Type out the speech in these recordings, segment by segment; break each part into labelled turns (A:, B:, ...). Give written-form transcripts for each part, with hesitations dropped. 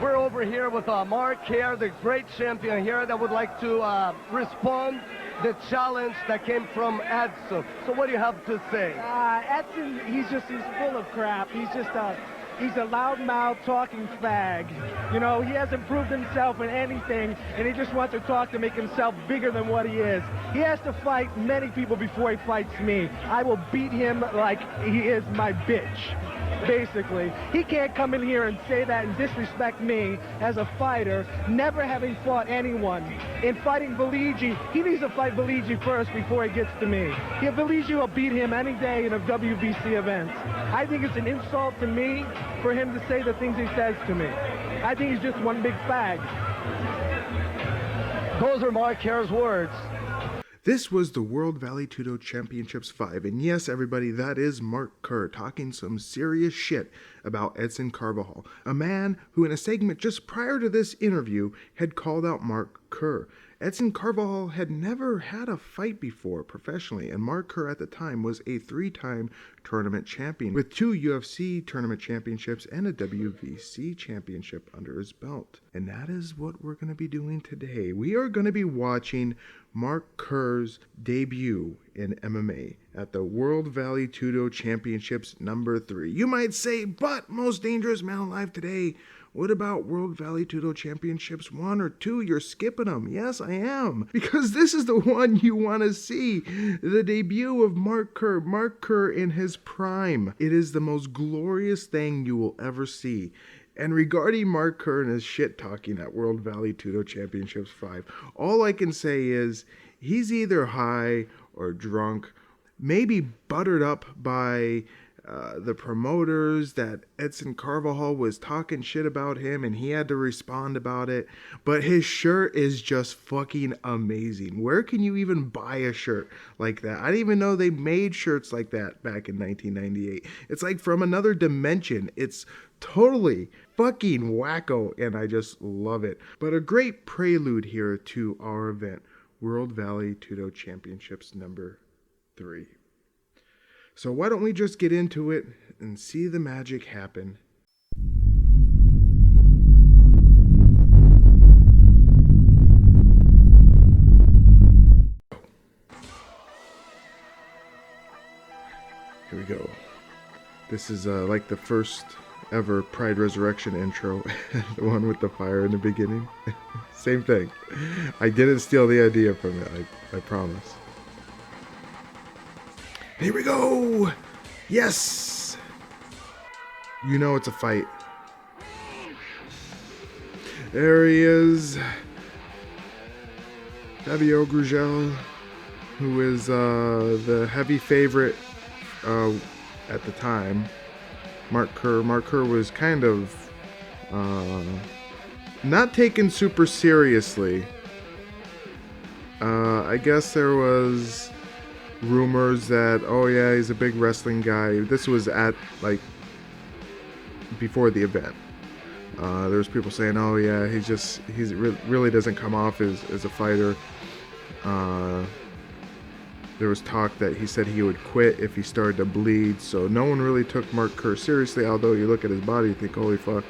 A: We're over here with Mark Kerr, the great champion here that would like to respond the challenge that came from Edson. So what do you have to say?
B: Edson, he's full of crap. He's a loudmouth talking fag. You know, he hasn't proved himself in anything, and he just wants to talk to make himself bigger than what he is. He has to fight many people before he fights me. I will beat him like he is my bitch. Basically, he can't come in here and say that and disrespect me as a fighter, never having fought anyone. In fighting Beligi, he needs to fight Beligi first before he gets to me. Yeah, Beligi will beat him any day in a WBC event. I think it's an insult to me for him to say the things he says to me. I think he's just one big fag.
A: Those are Mark Kerr's words.
C: This was the World Vale Tudo Championships 5, and yes, everybody, that is Mark Kerr talking some serious shit about Edson Carvajal, a man who in a segment just prior to this interview had called out Mark Kerr. Edson Carvajal had never had a fight before professionally, and Mark Kerr at the time was a 3-time tournament champion with 2 UFC tournament championships and a WBC championship under his belt. And that is what we're going to be doing today. We are going to be watching Mark Kerr's debut in MMA at the World Vale Tudo Championships number 3. You might say, but most dangerous man alive today, what about World Vale Tudo Championships 1 or 2? You're skipping them. Yes, I am. Because this is the one you want to see. The debut of Mark Kerr. Mark Kerr in his prime. It is the most glorious thing you will ever see. And regarding Mark Kerr and his shit talking at World Vale Tudo Championships 5, all I can say is he's either high or drunk, maybe buttered up by the promoters that Edson Carvajal was talking shit about him and he had to respond about it. But his shirt is just fucking amazing. Where can you even buy a shirt like that? I didn't even know they made shirts like that back in 1998. It's like from another dimension. It's totally fucking wacko and I just love it. But a great prelude here to our event, World Vale Tudo Championships number 3. So why don't we just get into it and see the magic happen. Here we go. This is like the first ever Pride Resurrection intro, the one with the fire in the beginning. Same thing. I didn't steal the idea from it, I promise. Here we go! Yes! You know it's a fight. There he is. Fabio Rochelle, who is the heavy favorite at the time. Mark Kerr. Mark Kerr was kind of not taken super seriously. I guess there was rumors that, oh yeah, he's a big wrestling guy. This was at, like, before the event. There was people saying, oh yeah, he really doesn't come off as a fighter. There was talk that he said he would quit if he started to bleed, so no one really took Mark Kerr seriously, although you look at his body, you think, holy fuck,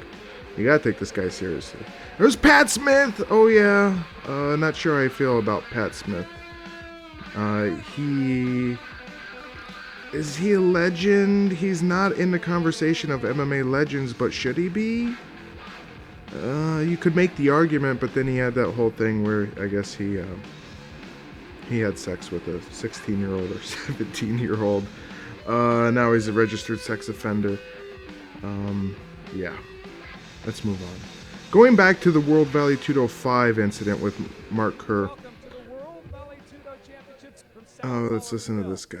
C: you gotta take this guy seriously. There's Pat Smith! Oh yeah, not sure how I feel about Pat Smith. Is he a legend? He's not in the conversation of MMA legends, but should he be? You could make the argument, but then he had that whole thing where I guess he had sex with a 16-year-old or 17-year-old. Now he's a registered sex offender. Yeah, let's move on. Going back to the World Vale Tudo 5 incident with Mark Kerr. Oh, let's listen to this guy.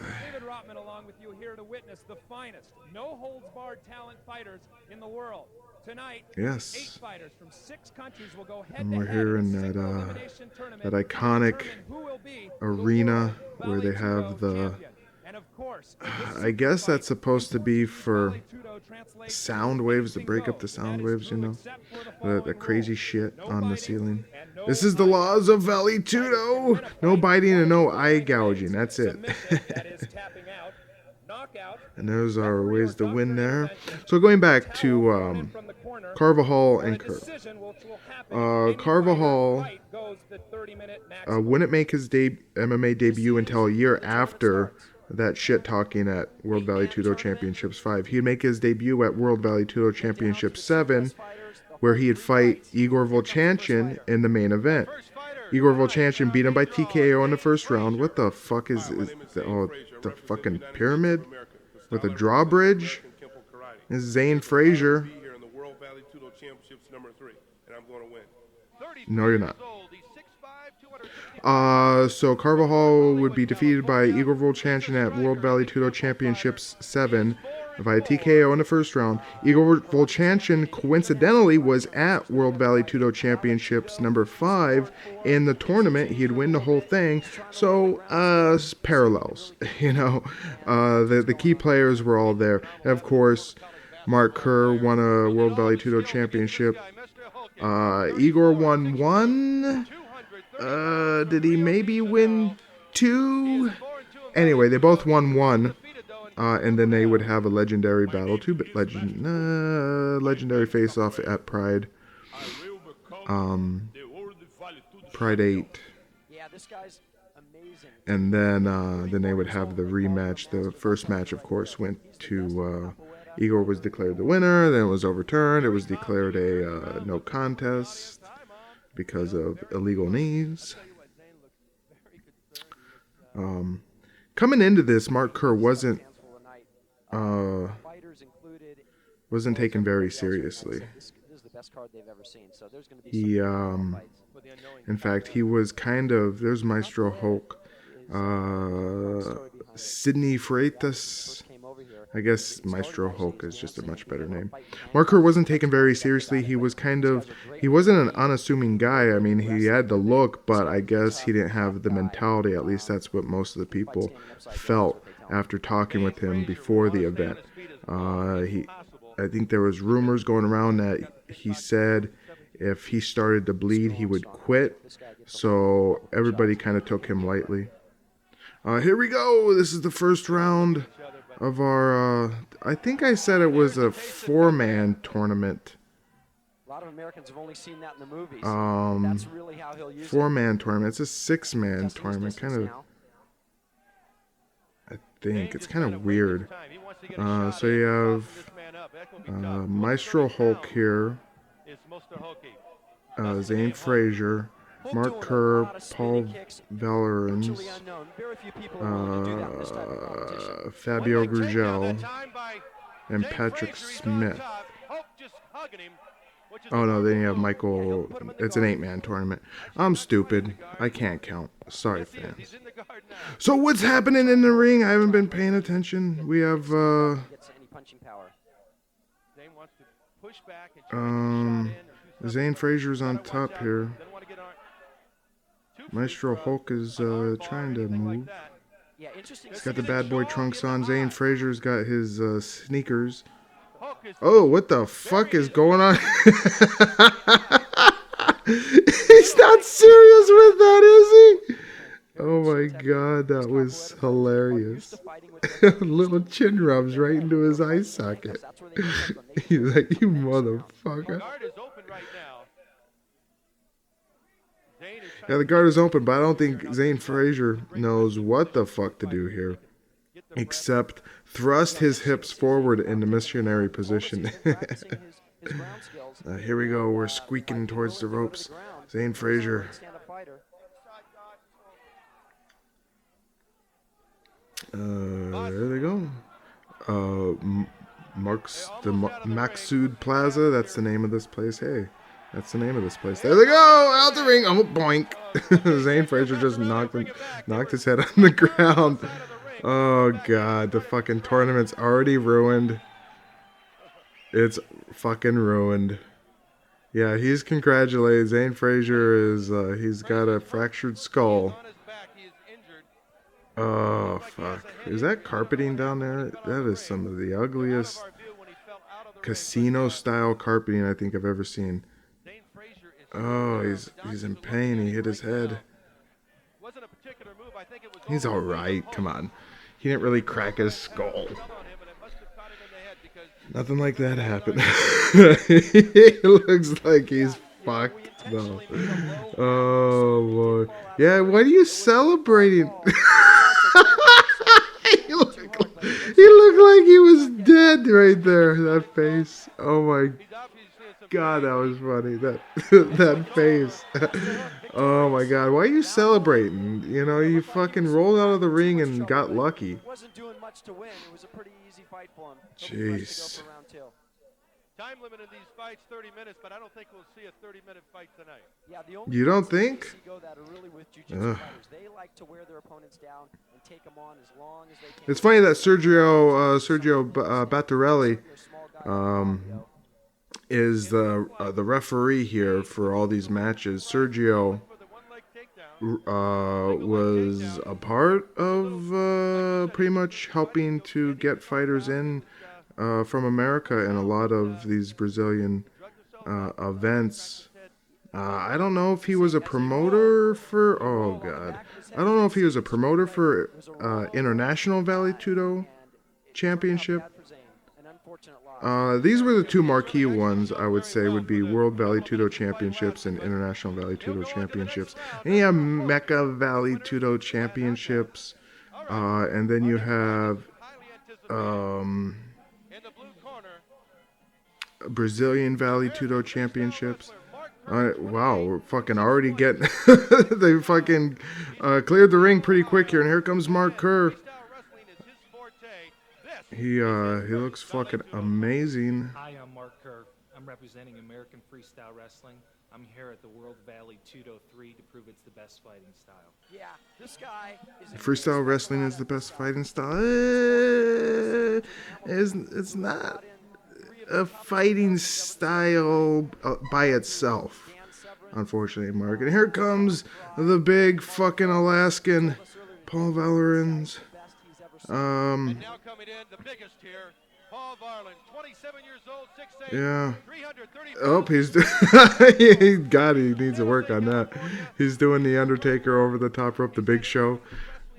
D: Along with you here to witness the finest, no-holds-barred talent fighters in the world. Tonight,
C: yes.
D: 8 fighters from 6 countries will go head
C: And
D: to
C: we're
D: head
C: here in
D: in
C: that iconic arena where they have the, I guess that's supposed to be for sound waves, to break up the sound waves, you know, the crazy shit on the ceiling. This is the laws of Vale Tudo. No biting and no eye gouging. That's it. And those are ways to win there. So going back to Carvajal and Kerr. Carvajal wouldn't make his MMA debut until a year after that shit talking at World Vale Tudo Championships 5. He'd make his debut at World Vale Tudo Championships 7, where he'd fight Igor Vovchanchyn in the main event. Igor Vovchanchyn beat him by TKO in the first round. What the fuck is the fucking pyramid with a drawbridge? This is Zane Frazier. No, you're not. So Carvajal would be defeated by Igor Vovchanchyn at World Vale Tudo Championships 7 via TKO in the first round. Igor Vovchanchyn coincidentally was at World Vale Tudo Championships number 5 in the tournament. He'd win the whole thing. So parallels, you know. The key players were all there. And of course, Mark Kerr won a World Vale Tudo Championship. Igor won 1. Did he maybe win 2? Anyway, they both won 1. And then they would have a legendary battle, legendary face-off at Pride. Pride 8. And then they would have the rematch. The first match, of course, went to Igor was declared the winner. Then it was overturned. It was declared a no contest because of illegal knees. Coming into this, Mark Kerr wasn't taken very seriously. He, in fact, he was kind of, there's Maestro Hulk, Sidney Freitas. I guess Maestro Hulk is just a much better name. Mark Kerr wasn't taken very seriously. He was he wasn't an unassuming guy. I mean, he had the look, but I guess he didn't have the mentality. At least that's what most of the people felt after talking with him before the event. I think there was rumors going around that he said if he started to bleed, he would quit. So everybody kind of took him lightly. Here we go. This is the first round of our, I think I said it was a 4-man tournament.
E: A lot of Americans have only seen that in the movies.
C: That's really how he'll use 4-man tournament. It's a 6-man tournament. Kind of, I think. It's kind of weird. So you have Maestro Hulk here. Zane Frazier. Mark Kerr, Paul Vallerans, Fabio Brazil, and Patrick Smith. Oh no, then you have Michael. It's an 8-man tournament. I'm stupid. I can't count. Sorry, fans. So what's happening in the ring? I haven't been paying attention. We have Zane Frazier's on top here. Maestro Hulk is trying to move. He's got the bad boy trunks on. Zane Frazier's got his sneakers. Oh, what the fuck is going on? He's not serious with that, is he? Oh my god, that was hilarious. Little chin rubs right into his eye socket. He's like, you motherfucker. Yeah, the guard is open, but I don't think Zane Frazier knows what the fuck to do here. Except thrust his hips forward in the missionary position. Here we go. We're squeaking towards the ropes. Zane Frazier. There they go. Maksud Plaza. That's the name of this place. Hey. That's the name of this place. There they go! Out the ring! Oh, boink! Zane Frazier just knocked his head on the ground. Oh, God. The fucking tournament's already ruined. It's fucking ruined. Yeah, he's congratulated. Zane Frazier is, he's got a fractured skull. Oh, fuck. Is that carpeting down there? That is some of the ugliest casino-style carpeting I think I've ever seen. Oh, he's in pain. He hit his head. He's all right. Come on. He didn't really crack his skull. Nothing like that happened. It looks like he's fucked though. Oh Lord. Yeah, what are you celebrating? he looked like he was dead right there. That face. Oh my God, that was funny. That face. Oh my God, why are you celebrating? You know, you fucking rolled out of the ring and got lucky.
E: Wasn't doing much to win. It was a pretty easy fight for him.
C: Jeez.
F: Time limit in these fights 30 minutes, but I don't think we'll see a 30-minute fight tonight.
E: Yeah, the only
C: You don't think?
E: go that are really with jiu-jitsu fighters. They like to wear their opponents down and take them on as long as they can.
C: It's funny that Sergio Battarelli is the referee here for all these matches. Sergio was a part of pretty much helping to get fighters in from America in a lot of these Brazilian events. I don't know if he was a promoter for. Oh God, I don't know if he was a promoter for International Vale Tudo Championship. These were the two marquee ones, I would say, would be World Vale Tudo Championships and International Vale Tudo Championships. And you have Mecca Vale Tudo Championships, and then you have Brazilian Vale Tudo Championships. Wow, we're fucking already getting... they fucking cleared the ring pretty quick here, and here comes Mark Kerr. He looks fucking amazing.
G: Hi, I'm Mark Kerr. I'm representing American Freestyle Wrestling. I'm here at the World Vale Tudo 3 to prove it's the best fighting style.
E: Yeah, this guy is
C: Freestyle wrestling is the best fighting style. It's not a fighting style by itself, unfortunately, Mark. And here comes the big fucking Alaskan Paul Valorans.
F: And now coming in, the biggest here, Paul Varlin, 27 years old, 6'8",
C: Yeah.
F: 330
C: Oh, he needs to work on that. He's doing the Undertaker over the top rope, the Big Show.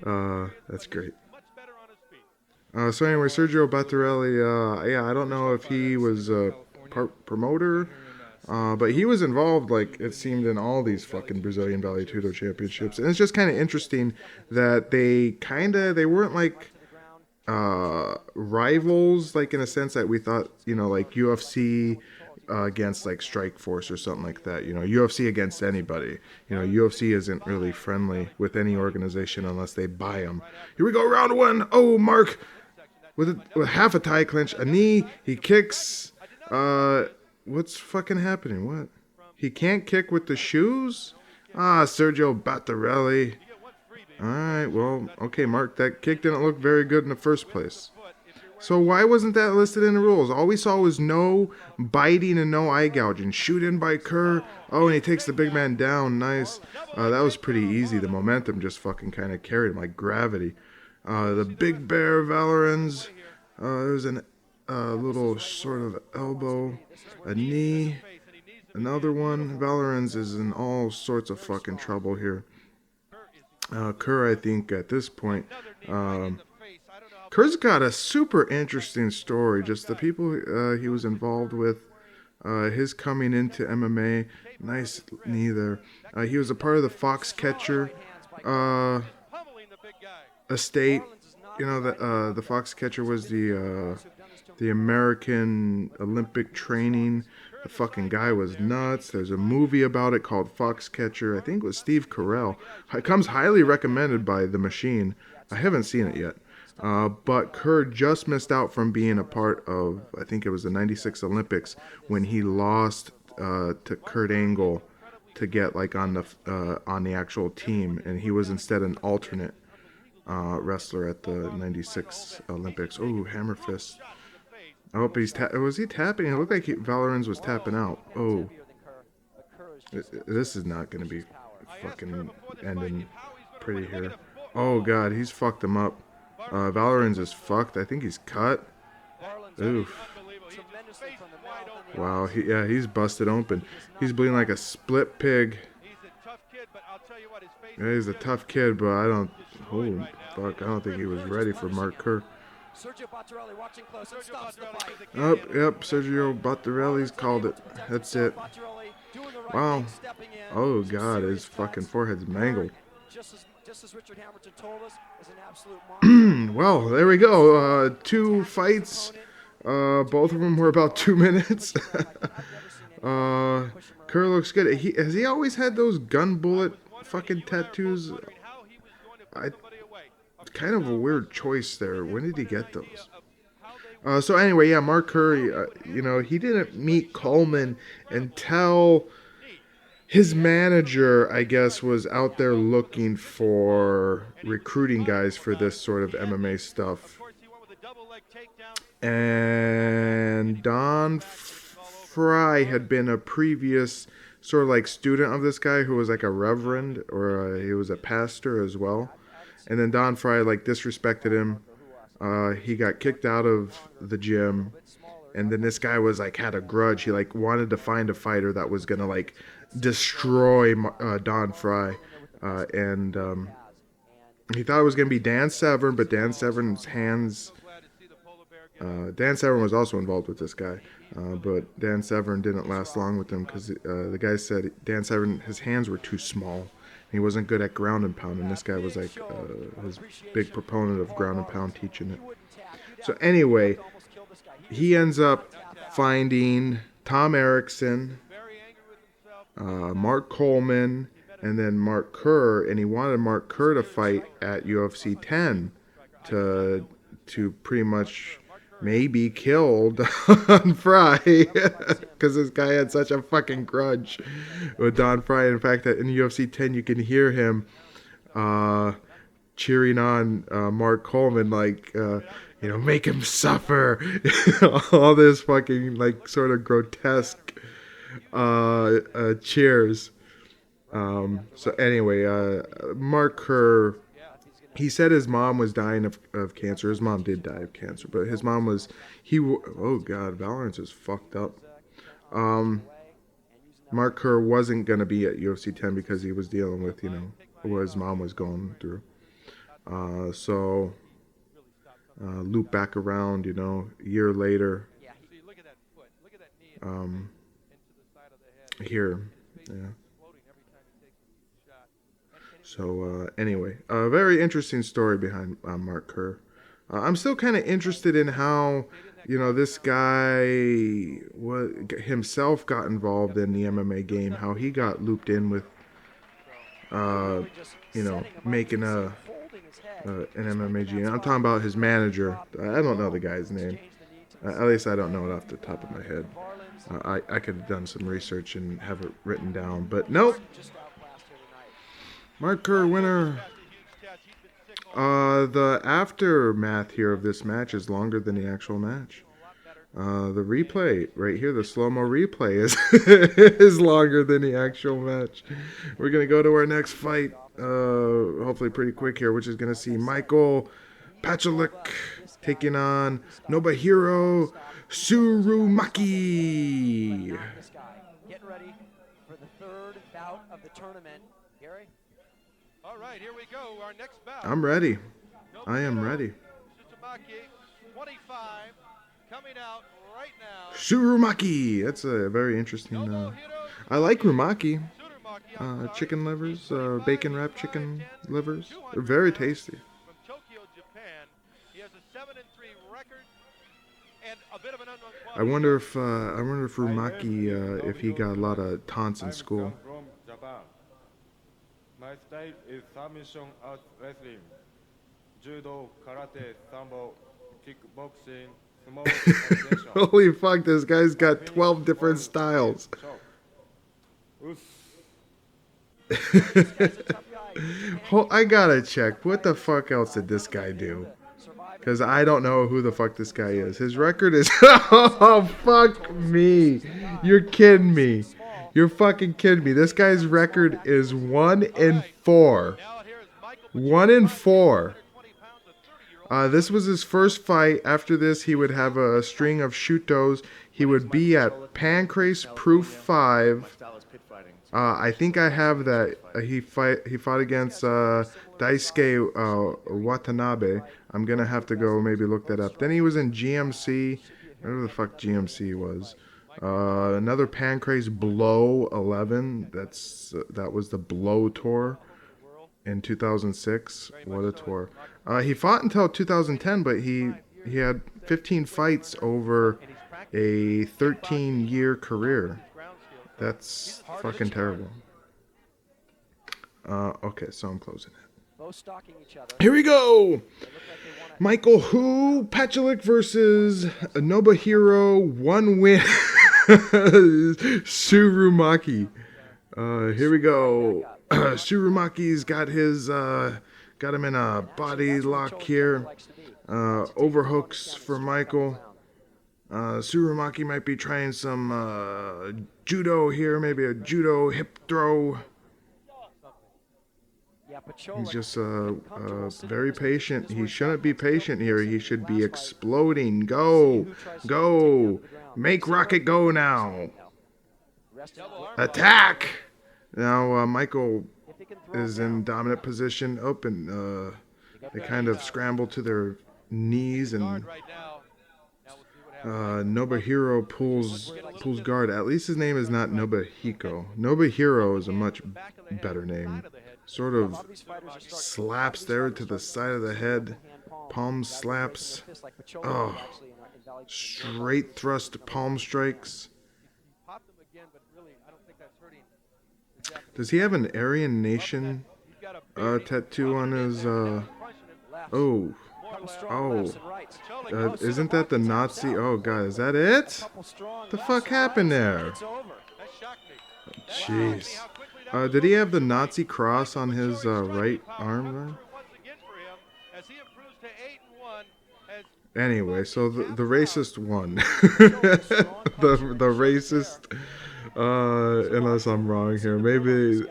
C: That's great.
F: much better on his feet.
C: So anyway, Sergio Battarelli, yeah, I don't know if he was a promoter, but he was involved, like, it seemed, in all these fucking Brazilian Vale Tudo Championships. And it's just kind of interesting that they weren't like rivals, like in a sense that we thought, you know, like UFC against like Strikeforce or something like that. You know, UFC against anybody. You know, UFC isn't really friendly with any organization unless they buy them. Here we go, round one. Oh, Mark with half a tie clinch, a knee. He kicks. What's fucking happening? What? He can't kick with the shoes? Sergio Battarelli. Alright, well, okay, Mark, that kick didn't look very good in the first place. So why wasn't that listed in the rules? All we saw was no biting and no eye gouging. Shoot in by Kerr. Oh, and he takes the big man down. Nice. That was pretty easy. The momentum just fucking kind of carried him like gravity. The Big Bear Valorans. There's a little sort of elbow. A knee. Another one. Valorans is in all sorts of fucking trouble here. Kerr, I think, at this point, Kerr's got a super interesting story. Just the people he was involved with, his coming into MMA. Nice knee there. He was a part of the Foxcatcher estate. You know, the Foxcatcher was the American Olympic training. The fucking guy was nuts. There's a movie about it called Foxcatcher. I think it was Steve Carell. It comes highly recommended by The Machine. I haven't seen it yet. But Kerr just missed out from being a part of, I think it was the 96 Olympics, when he lost to Kurt Angle to get like on the actual team. And he was instead an alternate wrestler at the 96 Olympics. Oh, hammer fist. I hope was he tapping? It looked like Valorans was tapping out. Oh. This is not going to be fucking ending pretty here. Oh, God. He's fucked him up. Valorans is fucked. I think he's cut. Oof. Wow. He's busted open. He's bleeding like a split pig. Yeah, he's a tough kid, but I don't... Holy fuck. I don't think he was ready for Mark Kerr.
E: Sergio Bottarelli watching close and stops the fight.
C: Yep, Sergio Bottarelli's called it. That's it. Wow. Oh, God, his fucking forehead's mangled.
E: Just as Richard Hamilton told us, is an absolute monster.
C: Well, there we go. 2 fights. Both of them were about 2 minutes. Kerr looks good. Has he always had those gun bullet fucking tattoos? It's kind of a weird choice there. When did he get those? So anyway, yeah, Mark Kerr, he didn't meet Coleman until his manager, I guess, was out there looking for recruiting guys for this sort of MMA stuff. And Don Fry had been a previous sort of like student of this guy who was like a reverend, or he was a pastor as well. And then Don Fry like disrespected him. He got kicked out of the gym. And then this guy was like had a grudge. He like wanted to find a fighter that was gonna like destroy Don Fry, and he thought it was gonna be Dan Severn, but Dan Severn's hands. Dan Severn was also involved with this guy, but Dan Severn didn't last long with him because the guy said Dan Severn, his hands were too small. He wasn't good at ground and pound, and this guy was like his big proponent of ground and pound, teaching it. So anyway, he ends up finding Tom Erickson, Mark Coleman, and then Mark Kerr, and he wanted Mark Kerr to fight at UFC 10 to pretty much maybe kill Don Fry because this guy had such a fucking grudge with Don Fry. In fact, that in UFC 10 you can hear him cheering on Mark Coleman like make him suffer. All this fucking like sort of grotesque cheers. So anyway, Mark Kerr, he said his mom was dying of cancer. His mom did die of cancer, but his mom was, oh God, Valorant is fucked up. Mark Kerr wasn't going to be at UFC 10 because he was dealing with, what his mom was going through. So loop back around, a year later. Here, yeah. So anyway, a very interesting story behind Mark Kerr. I'm still kind of interested in how, this guy himself got involved in the MMA game, how he got looped in with, making an MMA game. I'm talking about his manager. I don't know the guy's name. At least I don't know it off the top of my head. I could have done some research and have it written down, but nope. Mark Kerr winner. The aftermath here of this match is longer than the actual match. The replay right here, the slow-mo replay is longer than the actual match. We're going to go to our next fight, hopefully pretty quick here, which is going to see Michael Pachulik taking on Nobuhiro Tsurumaki.
E: Getting ready for the third bout of the tournament. Gary?
F: All right, here we go. Our next bout.
C: I'm ready. I am ready.
F: Tsurumaki, 25, coming out right now.
C: Tsurumaki. That's a very interesting. I like rumaki. Chicken livers, bacon wrapped chicken livers. They're very tasty.
F: From Tokyo, Japan. He has a 7-3 record and a bit of an unknown quality.
C: I wonder if Rumaki, if he got a lot of taunts in school.
H: From Japan. My style is submission art wrestling, judo, karate, sambo, kickboxing, small combination.
C: Holy fuck, this guy's got 12 different styles. I gotta check. What the fuck else did this guy do? Because I don't know who the fuck this guy is. His record is... Oh, fuck me. You're kidding me. You're fucking kidding me. This guy's record is 1-4. 1-4. This was his first fight. After this, he would have a string of shutos. He would be at Pancrase Proof 5
I: pit fighting.
C: I think I have that. He fought against Daisuke Watanabe. I'm gonna have to go maybe look that up. Then he was in GMC, whatever the fuck GMC was. Another Pancrase Blow 11. That was the Blow tour in 2006. What a tour. He fought until 2010, but he had 15 fights over a 13-year career. That's fucking terrible. Okay, so I'm closing it. Here we go! Michael Hu Pachulik versus Nobuhiro, 1 win. Surumaki. Here we go. Surumaki's got him in a body lock here. Overhooks for Michael. Surumaki might be trying some judo here, maybe a judo hip throw. He's just very patient. He shouldn't be patient here. He should be exploding. Go! Go! Make Rocket go now! Attack! Now Michael is in dominant position. Open. They kind of scramble to their knees, and Nobuhiro pulls guard. At least his name is not Nobuhiko. Nobuhiro is a much better name. Sort of slaps there to the side of the head. Palm slaps. Oh. Straight thrust palm strikes. Does he have an Aryan Nation tattoo on his... Oh. Isn't that the Nazi? Oh, God, is that it? What the fuck happened there? Jeez. Did he have the Nazi cross on his right arm there? Anyway, so the racist won. the racist... unless I'm wrong here. Maybe...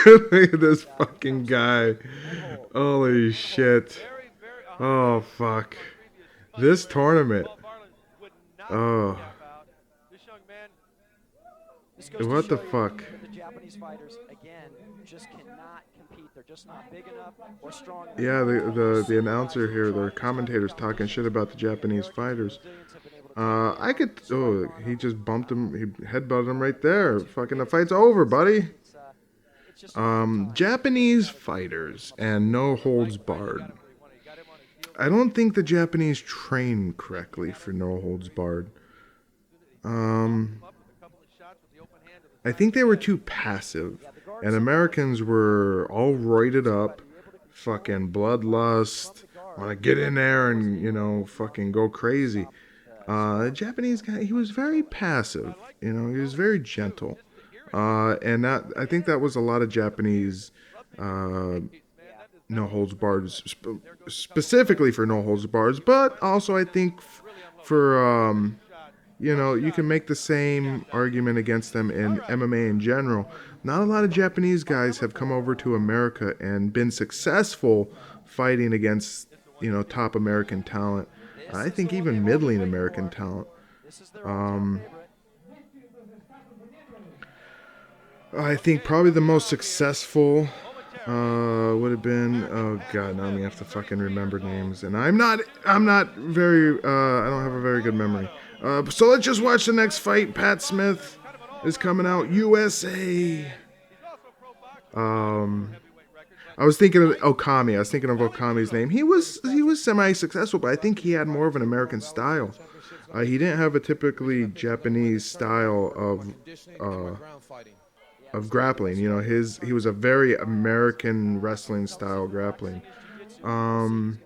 C: Look at this fucking guy. Holy shit. Oh, fuck. This tournament. Oh. What the fuck? Yeah, the announcer here, the commentators talking shit about the Japanese fighters. He just bumped him, he headbutted him right there. Fucking the fight's over, buddy. Japanese fighters and no holds barred. I don't think the Japanese train correctly for no holds barred. I think they were too passive, and Americans were all roided up, fucking bloodlust, want to get in there and, fucking go crazy. The Japanese guy, he was very passive, he was very gentle. And I think that was a lot of Japanese no holds barred, specifically for no holds barred, but also I think for, you can make the same argument against them in MMA in general. Not a lot of Japanese guys have come over to America and been successful fighting against, top American talent. I think even middling American talent. I think probably the most successful would have been, oh god, now I'm gonna have to fucking remember names, and I'm not very, I don't have a very good memory. So let's just watch the next fight. Pat Smith is coming out, USA. I was thinking of Okami. I was thinking of Okami's name. He was semi-successful, but I think he had more of an American style. He didn't have a typically Japanese style of grappling. He was a very American wrestling style grappling. And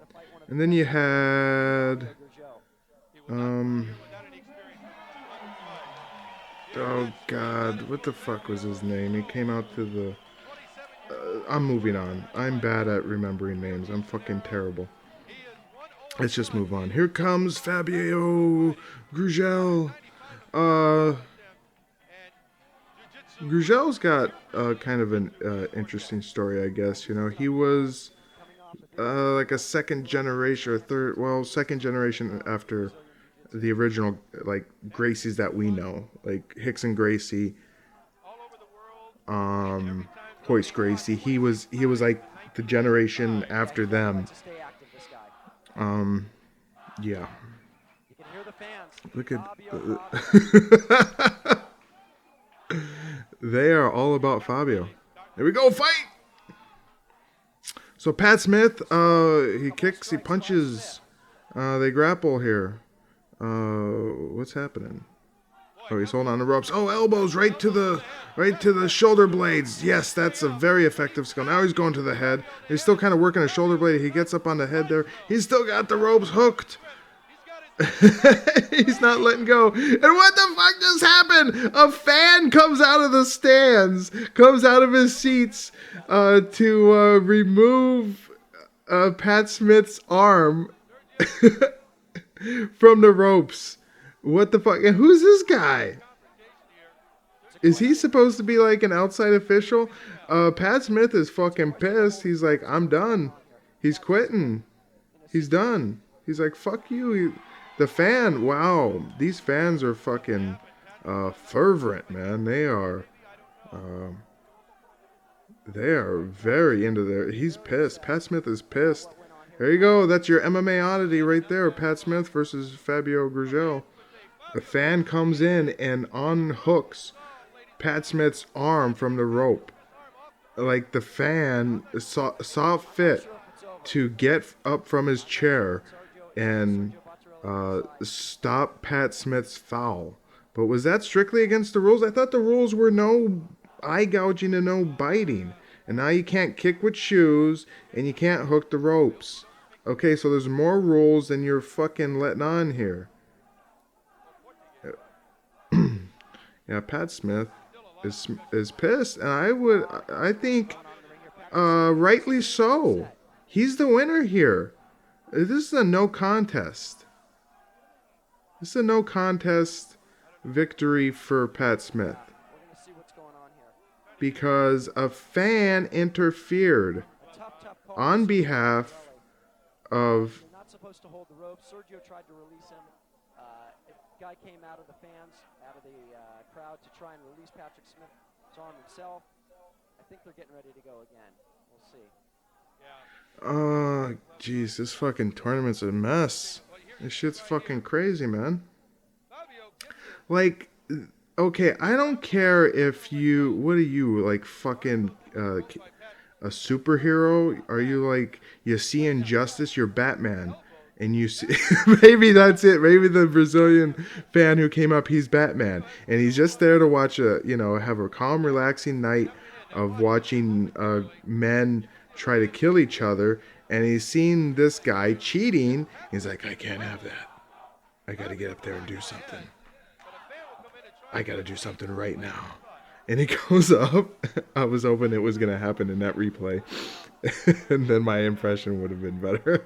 C: then you had oh god, what the fuck was his name? He came out to the I'm moving on. I'm bad at remembering names. I'm fucking terrible. Let's just move on. Here comes Fabio Rochelle. Rogelle's got kind of an interesting story, I guess. He was like a second generation or second generation after the original, like, Gracies that we know, like Hicks and Gracie. Hoist Gracie. He was like the generation after them.
E: To stay active, this guy.
C: Yeah.
E: You can hear the fans.
C: Look at
E: Fabio.
C: they are all about Fabio. Here we go, fight! So Pat Smith, he kicks, he punches, they grapple here. What's happening? Oh, he's holding on the ropes. Oh, elbows right to the shoulder blades. Yes, that's a very effective skill. Now he's going to the head. He's still kind of working a shoulder blade. He gets up on the head there. He's still got the ropes hooked. He's not letting go. And what the fuck just happened? A fan comes out of the stands, comes out of his seats to remove Pat Smith's arm from the ropes. What the fuck? And who's this guy? Is he supposed to be like an outside official? Pat Smith is fucking pissed. He's like, I'm done. He's quitting. He's done. He's like, fuck you. The fan, wow. These fans are fucking fervent, man. They are very into their... He's pissed. Pat Smith is pissed. There you go. That's your MMA oddity right there. Pat Smith versus Fabio Brazil. The fan comes in and unhooks Pat Smith's arm from the rope. Like the fan saw fit to get up from his chair and stop Pat Smith's foul. But was that strictly against the rules? I thought the rules were no eye gouging and no biting. And now you can't kick with shoes and you can't hook the ropes. Okay, so there's more rules than you're fucking letting on here. Yeah, Pat Smith is pissed, and I think rightly so. He's the winner here. This is a no contest. This is a no contest victory for Pat Smith. Because a fan interfered on behalf of...
E: Not supposed to hold the rope. Sergio tried to release him. Guy came out of the fans, out of the crowd to try and release Patrick Smith's arm himself. I think they're getting ready to go again. We'll see.
C: Jeez, this fucking tournament's a mess. This shit's fucking crazy, man. Like, okay, I don't care if you... What are you, like, fucking... a superhero? Are you like, you see injustice, you're Batman, and you see, maybe that's it, maybe the Brazilian fan who came up, he's Batman, and he's just there to watch have a calm, relaxing night of watching men try to kill each other, and he's seen this guy cheating. He's like, I can't have that. I gotta get up there and do something. I gotta do something right now. And he goes up. I was hoping it was going to happen in that replay. And then my impression would have been better.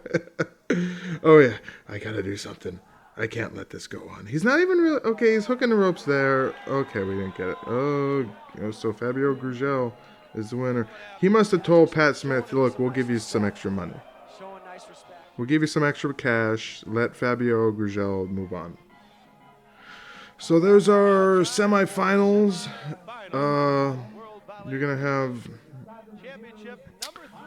C: Oh, yeah. I got to do something. I can't let this go on. He's not even really... Okay, he's hooking the ropes there. Okay, we didn't get it. Oh, so Fabio Brazil is the winner. He must have told Pat Smith, look, we'll give you some extra money. We'll give you some extra cash. Let Fabio Brazil move on. So there's our semifinals. You're going to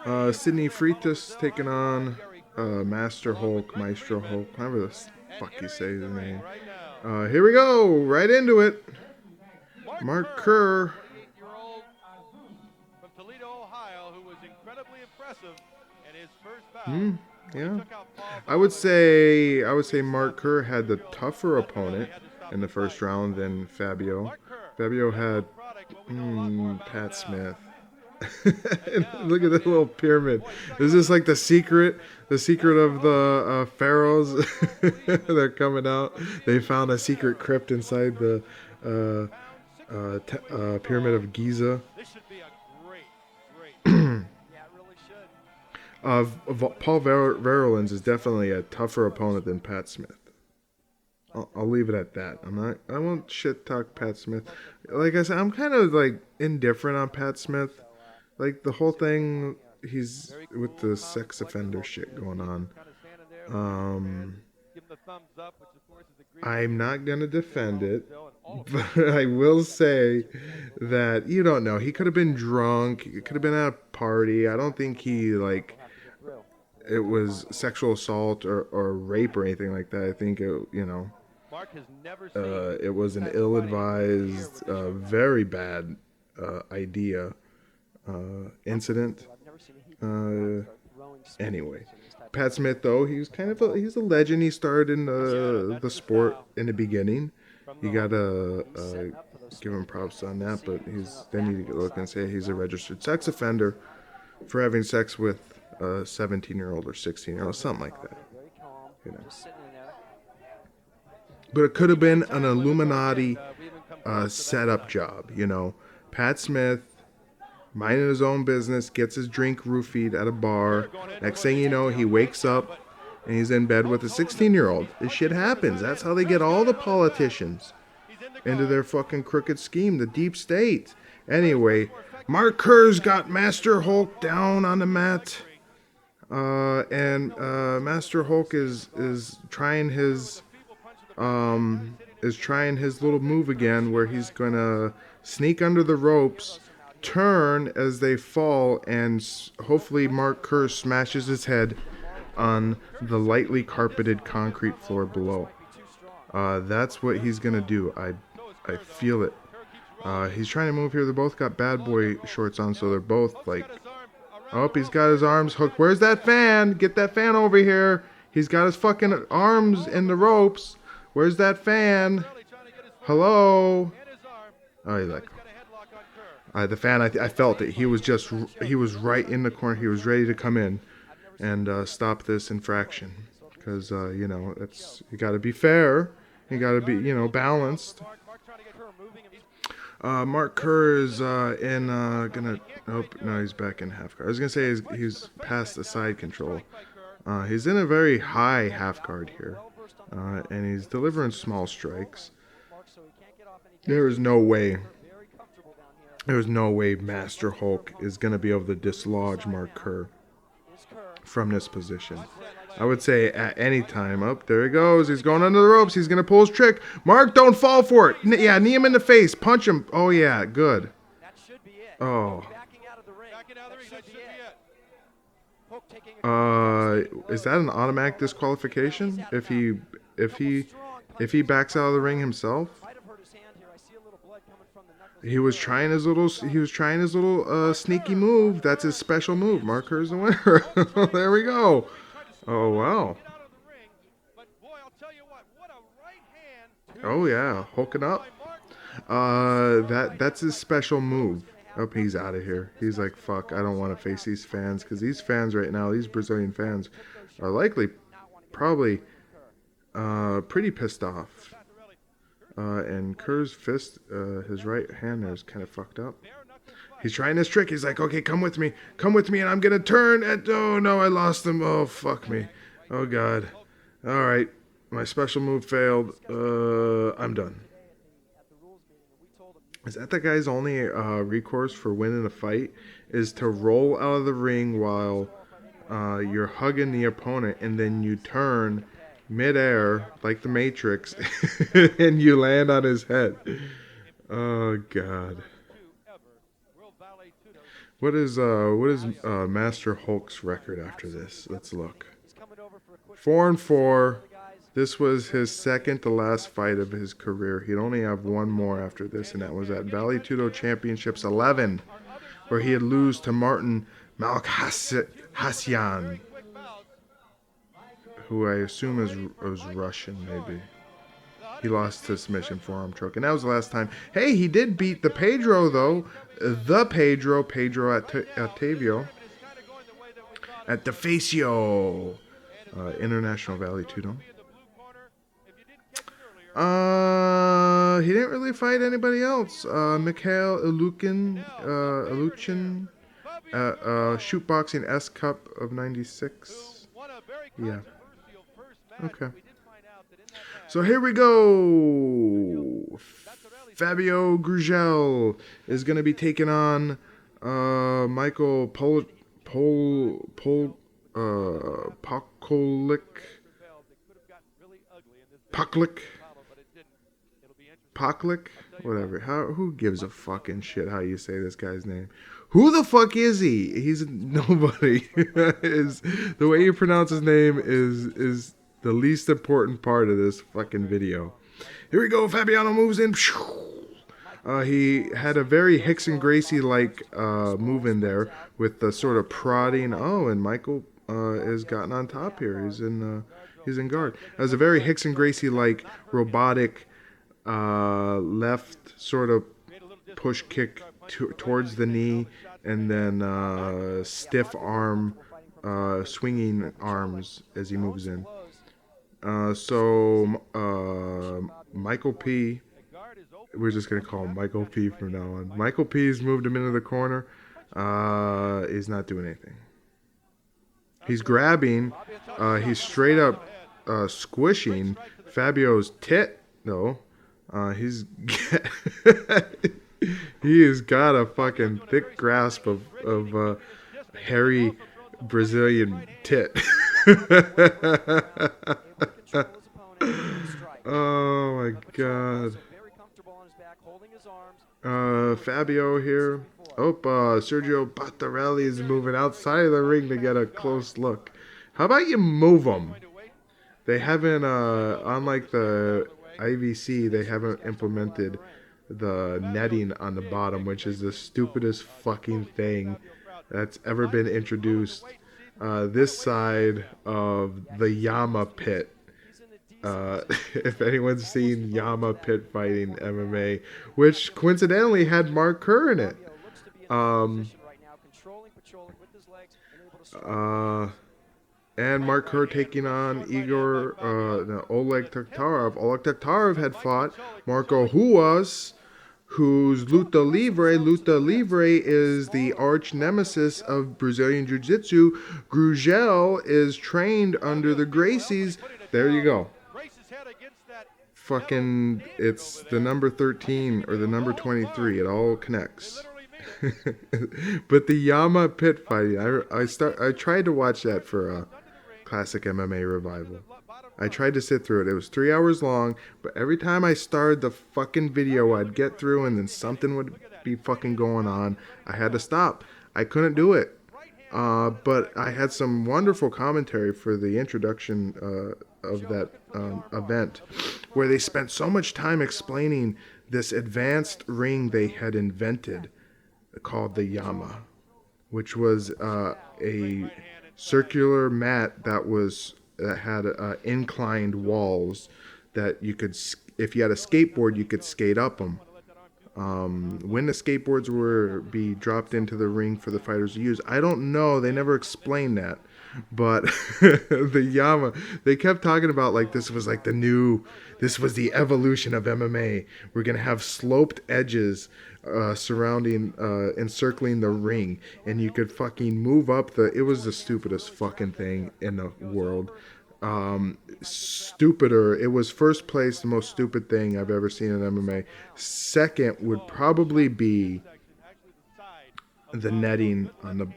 C: have Sydney Freitas taking on Maestro Hulk, however the fuck you say his name. Here we go, right into it. Mark Kerr.
F: From Toledo, Ohio, who was incredibly impressive in his first bout.
C: Yeah. I would say Mark Kerr had the tougher opponent in the first round than Fabio. Fabio had Pat Smith. Look at that little pyramid. Is this like the secret of the pharaohs? They're coming out. They found a secret crypt inside the pyramid of Giza.
F: This should be a great. Yeah, it really should.
C: Paul Verhoeven's is definitely a tougher opponent than Pat Smith. I'll leave it at that. I won't shit talk Pat Smith. Like I said, I'm kind of like indifferent on Pat Smith. Like the whole thing, he's with the sex offender shit going on.
F: Give him the thumbs up, which of course is
C: I'm not going to defend it, but I will say that you don't know. He could have been drunk. He could have been at a party. I don't think he, like, it was sexual assault or rape or anything like that. I think it was an ill-advised, very bad idea, incident. Anyway, Pat Smith, though, he's he's a legend. He started in the sport in the beginning. You gotta give him props on that, but then you look and say he's a registered sex offender for having sex with a 17-year-old or 16-year-old, something like that. You know. But it could have been an Illuminati setup job, you know. Pat Smith, minding his own business, gets his drink roofied at a bar. Next thing you know, he wakes up and he's in bed with a 16-year-old. This shit happens. That's how they get all the politicians into their fucking crooked scheme, the deep state. Anyway, Mark Kerr's got Master Hulk down on the mat. And Master Hulk is trying his little move again, where he's gonna sneak under the ropes, turn as they fall, and hopefully Mark Kerr smashes his head on the lightly carpeted concrete floor below. That's what he's gonna do. I feel it. He's trying to move here. They both got bad boy shorts on, so they're both like, oh, he's got his arms hooked. Where's that fan? Get that fan over here. He's got his fucking arms in the ropes. Where's that fan? Hello? Oh, he let go. The fan, I felt it. He was right in the corner. He was ready to come in and stop this infraction. Because, you got to be fair. You got to be, balanced. Mark Kerr is he's back in half guard. I was gonna say he's past the side control. He's in a very high half guard here, and he's delivering small strikes. There is no way Master Hulk is gonna be able to dislodge Mark Kerr from this position. I would say at any time. Up there he goes. He's going under the ropes. He's gonna pull his trick. Mark, don't fall for it. Yeah, knee him in the face. Punch him. Oh yeah, good. Oh. Is that an automatic disqualification if he backs out of the ring himself? He was trying his little sneaky move. That's his special move. Mark Kerr's the winner. There we go. Oh wow. Oh yeah, hooking up. That's his special move. Oh, he's out of here. He's like, fuck, I don't want to face these fans, because these fans right now, these Brazilian fans, are probably pretty pissed off. And Kerr's fist, his right hand there is kind of fucked up. He's trying this trick. He's like, okay, come with me, and I'm gonna turn. And oh no, I lost him. Oh fuck me. Oh god. All right, my special move failed. I'm done. Is that the guy's only recourse for winning a fight? Is to roll out of the ring while you're hugging the opponent, and then you turn midair like the Matrix, and you land on his head. Oh god. What is Master Hulk's record after this? Let's look. 4-4. This was his second to last fight of his career. He'd only have one more after this, and that was at Vale Tudo Championships 11, where he had lose to Martin Malkhassian, who I assume was Russian, maybe. He lost to submission forearm choke, and that was the last time. Hey, he did beat the Pedro, though. The Pedro Octavio, at the Facio International Vale Tudo. He didn't really fight anybody else. Mikhail Ilukin, Shootboxing S Cup of 96. Yeah. Okay. So here we go. Fabio Brazil is going to be taking on Michael Paklik. Poklik? Whatever. Who gives a fucking shit how you say this guy's name? Who the fuck is he? He's nobody. The way you pronounce his name is the least important part of this fucking video. Here we go. Fabiano moves in. He had a very Hickson Gracie-like move in there with the sort of prodding. Oh, and Michael has gotten on top here. He's in guard. It was a very Hickson Gracie-like robotic left sort of push kick towards the knee, and then stiff arm, swinging arms as he moves in. So Michael P. We're just going to call him Michael P. from now on. Michael P.'s moved him into the corner. He's not doing anything. He's grabbing. He's straight up squishing Fabio's tit, though. He's he has got a fucking thick grasp of hairy Brazilian tit. Oh my god. Fabio here. Oh, Sergio Pattarelli is moving outside of the ring to get a close look. How about you move them? They haven't, unlike the IVC, they haven't implemented the netting on the bottom, which is the stupidest fucking thing that's ever been introduced. This side of the Yama pit. If anyone's seen Yama pit fighting MMA, which coincidentally had Mark Kerr in it. And Mark Kerr taking on Oleg Taktarov. Oleg Taktarov had fought Marco Ruas, who's Luta Livre. Luta Livre is the arch nemesis of Brazilian Jiu-Jitsu. Grugel is trained under the Gracies. There you go. Fucking, it's the number 13 or the number 23. It all connects. But the Yama pit fighting, I tried to watch that for a classic MMA revival. I tried to sit through it. It was 3 hours long, but every time I started the fucking video, I'd get through and then something would be fucking going on. I had to stop. I couldn't do it. But I had some wonderful commentary for the introduction of that event, where they spent so much time explaining this advanced ring they had invented called the Yama, which was a circular mat that had inclined walls that you could, if you had a skateboard, you could skate up them. When the skateboards were be dropped into the ring for the fighters to use, I don't know. They never explained that. But the Yama, they kept talking about like this was like this was the evolution of MMA. We're going to have sloped edges surrounding, encircling the ring, and you could fucking move up it was the stupidest fucking thing in the world. Stupider. It was first place, the most stupid thing I've ever seen in MMA. Second would probably be the netting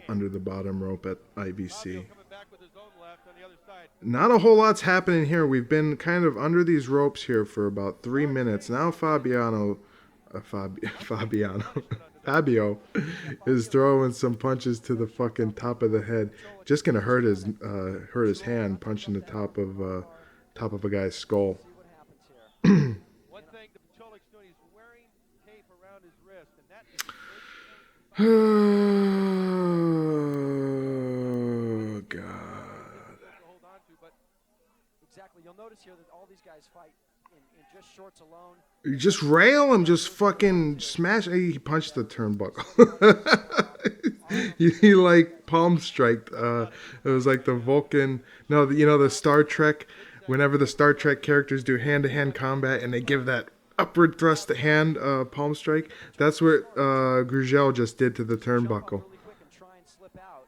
C: under the bottom rope at IVC. Not a whole lot's happening here. We've been kind of under these ropes here for about 3 minutes. Now Fabio is throwing some punches to the fucking top of the head. Just gonna hurt his hand punching the top of a guy's skull.
F: One thing the Pacholik's doing, he's wearing tape around his wrist, and that is
C: Oh God.
E: Exactly. You'll notice here that all these guys fight in just shorts alone.
C: You just rail him, just fucking smash. He punched the turnbuckle. he like palm striked. It was like the Vulcan. No, the Star Trek. Whenever the Star Trek characters do hand-to-hand combat and they give that upward thrust hand palm strike, that's what Grugel just did to the turnbuckle.
E: Really quick and try and slip out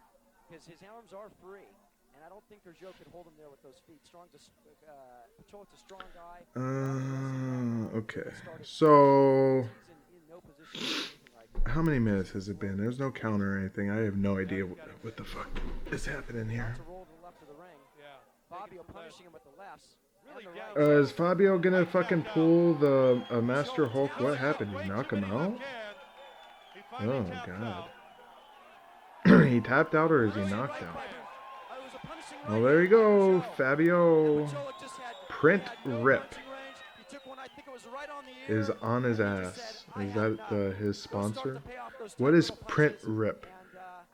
E: because his arms are free, and I don't think Grugel could hold him there with those feet. Pacholik's a strong guy.
C: Okay. So, how many minutes has it been? There's no counter or anything. I have no idea what the fuck is happening here.
E: To roll to the left of the ring. Fabio punishing him with the lefts.
C: Is Fabio gonna fucking pull the Master Hulk? What happened? Did he knock him out? Oh, God. He tapped out or is he knocked out? Well, there you go. Fabio Print Rip is on his ass. Is that his sponsor? What is Print Rip?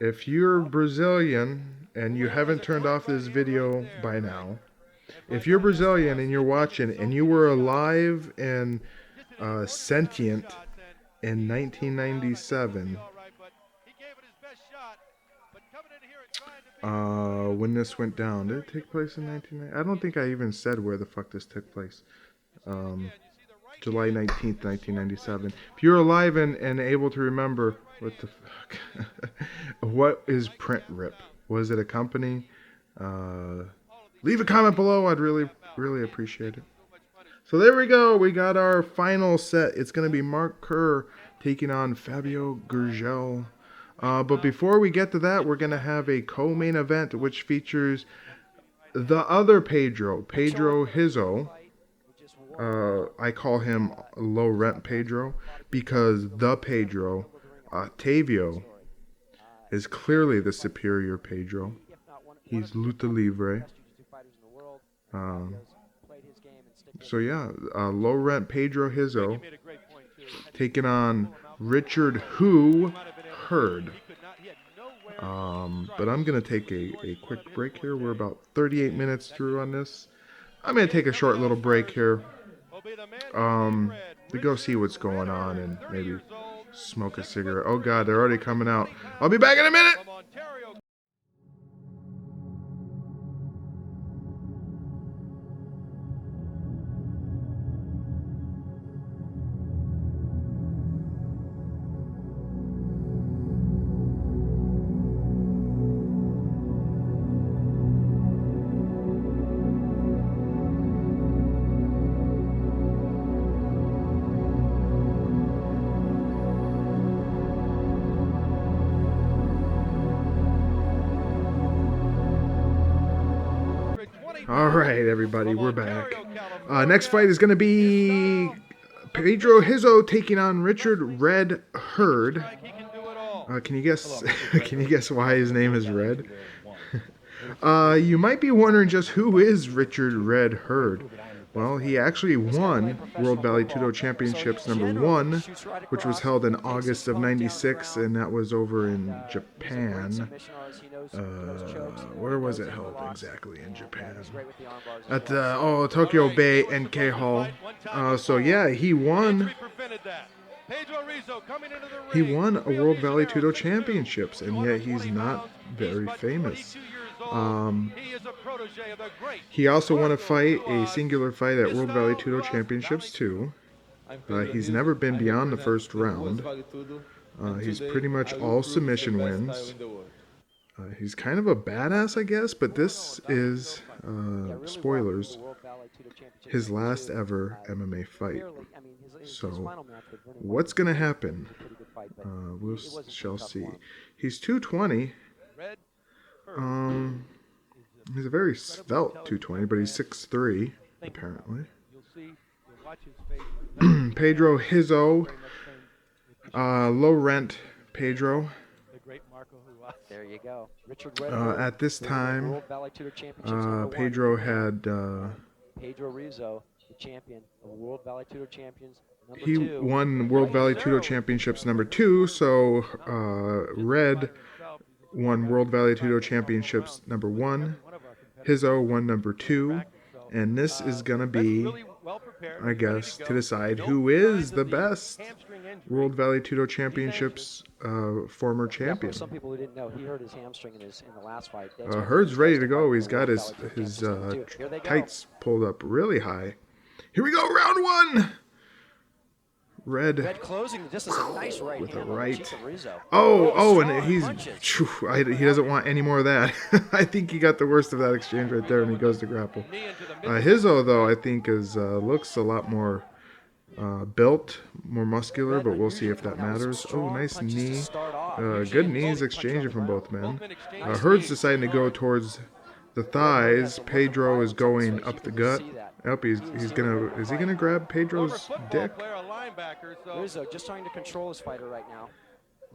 C: If you're Brazilian and you haven't turned off this video by now, if you're Brazilian and you're watching and you were alive and sentient in 1997, when this went down, did it take place in 1990? I don't think I even said where the fuck this took place. July 19th, 1997. If you're alive and able to remember, what the fuck? What is Print Rip? Was it a company? Leave a comment below. I'd really appreciate it. So there we go. We got our final set. It's going to be Mark Kerr taking on Fabio Brazil. But before we get to that, we're going to have a co-main event which features the other Pedro Hizzo. I call him low rent Pedro because the Pedro, Tavio, is clearly the superior Pedro. He's luta libre. So yeah, low rent Pedro Hizzo taking on Richard Hurd. But I'm going to take a quick break here. We're about 38 minutes through on this. I'm going to take a short little break here. To go see what's going on and maybe smoke a cigarette. Oh God, they're already coming out. I'll be back in a minute. All right, everybody, we're back. Next fight is going to be Pedro Hizzo taking on Richard Red Hurd. Can you guess? Can you guess why his name is Red? You might be wondering just who is Richard Red Hurd. Well, he actually won World Vale Tudo Championships #1, which was held in August of '96, and that was over in Japan. Where was it held exactly in Japan? At the Tokyo Bay NK Hall. So yeah, he won. He won a World Vale Tudo Championships, and yet he's not very famous. He also won a singular fight at World Vale Tudo Championships too. He's never been beyond the first round. He's pretty much all submission wins. He's kind of a badass, I guess, but this is, spoilers, his last ever MMA fight. So, what's going to happen? We shall see. He's 220. He's a very svelte 220, but he's 6'3", apparently. Pedro Hizzo, low rent Pedro.
E: There you go. Richard
C: at this time, Pedro had...
E: Pedro Rizzo, the champion of World Vale Tudo Champions.
C: He won World Vale Tudo Championships #2, so Red won World Vale Tudo Championships #1. Hizzo won #2, and this is going to be, I guess, to decide who is the best World Vale Tudo Championships former champion.
E: Some people who didn't know, he hurt his hamstring in the last fight.
C: Hurd's ready to go. He's got his tights pulled up really high. Here we go, round 1. Red
E: closing just a nice right
C: with
E: hand
C: a right.
E: Oh,
C: and he doesn't want any more of that. I think he got the worst of that exchange right there, and he goes to grapple. Hizzo, though, I think looks a lot more built, more muscular, but we'll see if that matters. Oh, nice knee. Good knees exchanging from both men. Hurd's deciding to go towards the thighs. Pedro is going up the gut, Yep, he's gonna. Is he gonna grab Pedro's dick?
F: Player, a linebacker, so
E: Rizzo just trying to control his fighter right now,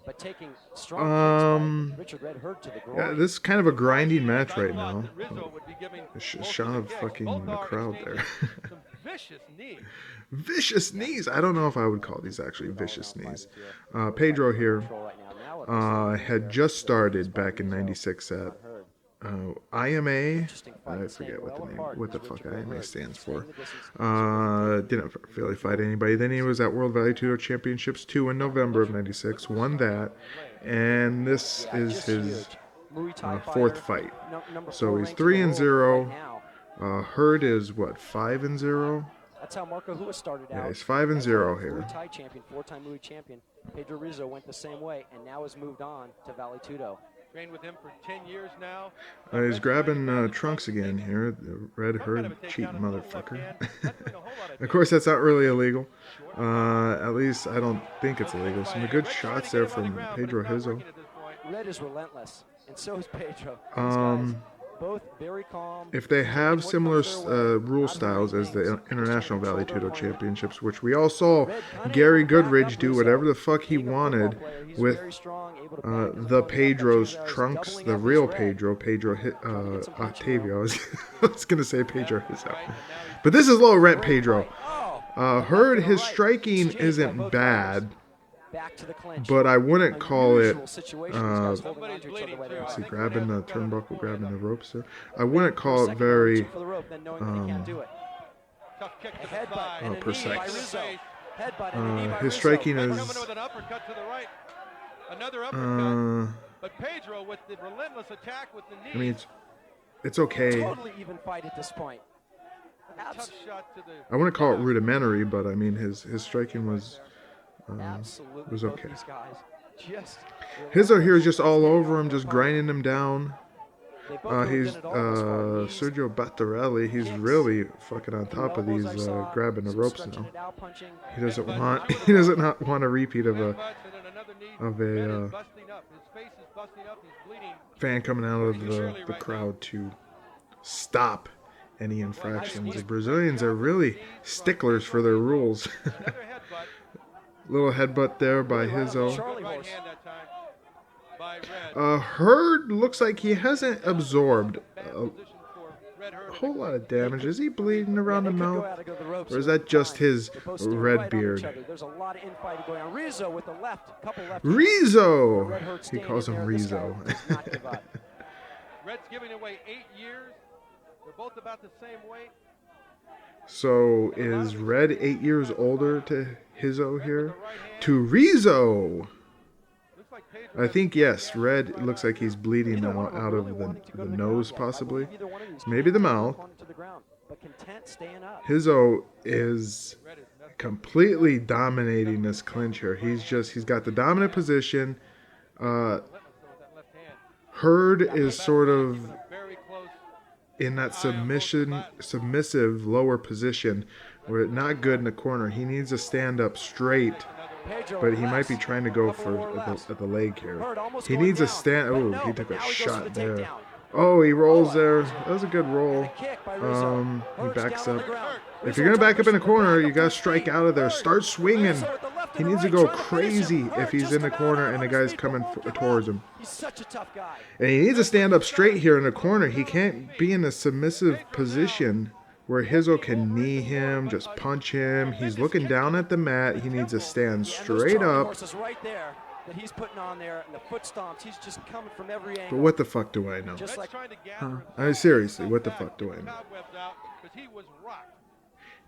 E: but taking strong kicks by Richard Red Hurt to the groin.
C: Yeah, this is kind of a grinding match right now.
F: Rizzo would be giving
C: Shot of fucking the crowd there.
F: some vicious knees.
C: Vicious knees. I don't know if I would call these actually vicious knees. Pedro here had just started back in '96 at IMA. I forget what the fuck IMA stands for. Didn't really fight anybody. Then he was at World Vale Tudo Championships 2 in November of '96. Won that, and this is his fourth fight. So he's 3-0. Hurd is what, 5-0?
E: That's how Marco Hua started out.
C: Yeah, he's 5-0 here.
E: Muay Thai champion, four-time Muay champion. Pedro Rizzo went the same way and now has moved on to Vale Tudo.
F: Trained with him for 10 years now.
C: He's grabbing Trunks again here. The Red Herd cheating motherfucker. Of course, that's not really illegal. At least I don't think it's illegal. Some good shots there from Pedro Rizzo.
E: Red is relentless, and so is Pedro. Both very calm.
C: If they have similar rule styles as the International Vale Tudo Championships, which we all saw Gary Goodridge do whatever the fuck he wanted with the Pedro's Trunks, the real Pedro Octavio. I was going to say Pedro Rizzo. But this is low rent Pedro. Heard his striking isn't bad. But I wouldn't call it, is he grabbing the turnbuckle, grabbing the ropes there? I wouldn't call it very precise. His striking is,
F: but Pedro with the relentless attack with the knee.
C: I mean, it's okay.
E: Totally even fight at this point.
C: I wouldn't call it rudimentary, but I mean, his striking was okay. Rizzo here is just all over him, just grinding him down. He's Sergio Battarelli. He's really fucking on top of these, grabbing the ropes now. He doesn't want a repeat of a fan coming out of the crowd to stop any infractions. The Brazilians are really sticklers for their rules. Little headbutt there by Rizzo. Hurd looks like he hasn't absorbed a whole lot of damage. Is he bleeding around the mouth? Or is that just his red beard?
E: There's a lot of infighting going on. Rizzo with the left, couple left.
C: Rizzo! He calls him Rizzo.
F: Red's giving away 8 years. They're both about the same weight.
C: So is Red 8 years older to Rizzo here? To Rizzo! I think yes. Red looks like he's bleeding now out of the nose, possibly. Maybe the mouth. Rizzo is completely dominating this clinch here. He's got the dominant position. Hurd is sort of in that submissive lower position where it's not good in the corner. He needs to stand up straight, but he might be trying to go for the leg here. He needs to stand. Oh, he took a shot there. Oh, he rolls there. That was a good roll. He backs up. If you're gonna back up in the corner, you gotta strike out of there. Start swinging. He needs to go crazy if he's in the corner and the guy's coming towards him.
E: He's such a tough guy.
C: And he needs to stand up straight here in the corner. He can't be in a submissive position where Rizzo can knee him, just punch him. He's looking down at the mat. He needs to stand straight up.
E: Right there that he's putting on there, and the foot stomps. He's just coming from every angle.
C: But what the fuck do I know?
E: Just like,
C: I mean, seriously, what the fuck do I know?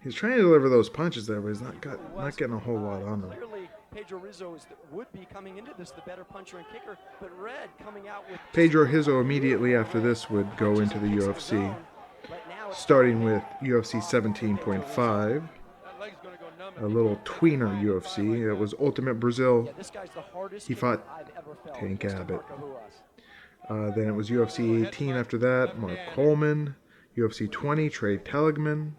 C: He's trying to deliver those punches there, but he's not getting a whole lot on them.
E: Clearly, Pedro Rizzo would be coming into this the better puncher and kicker, but Red coming out with
C: Pedro Rizzo immediately after this would go into the UFC, starting with UFC 17.5, a little tweener UFC. It was Ultimate Brazil. He fought Tank Abbott. Then it was UFC 18 after that, Mark Coleman. UFC 20, Trey Teligman.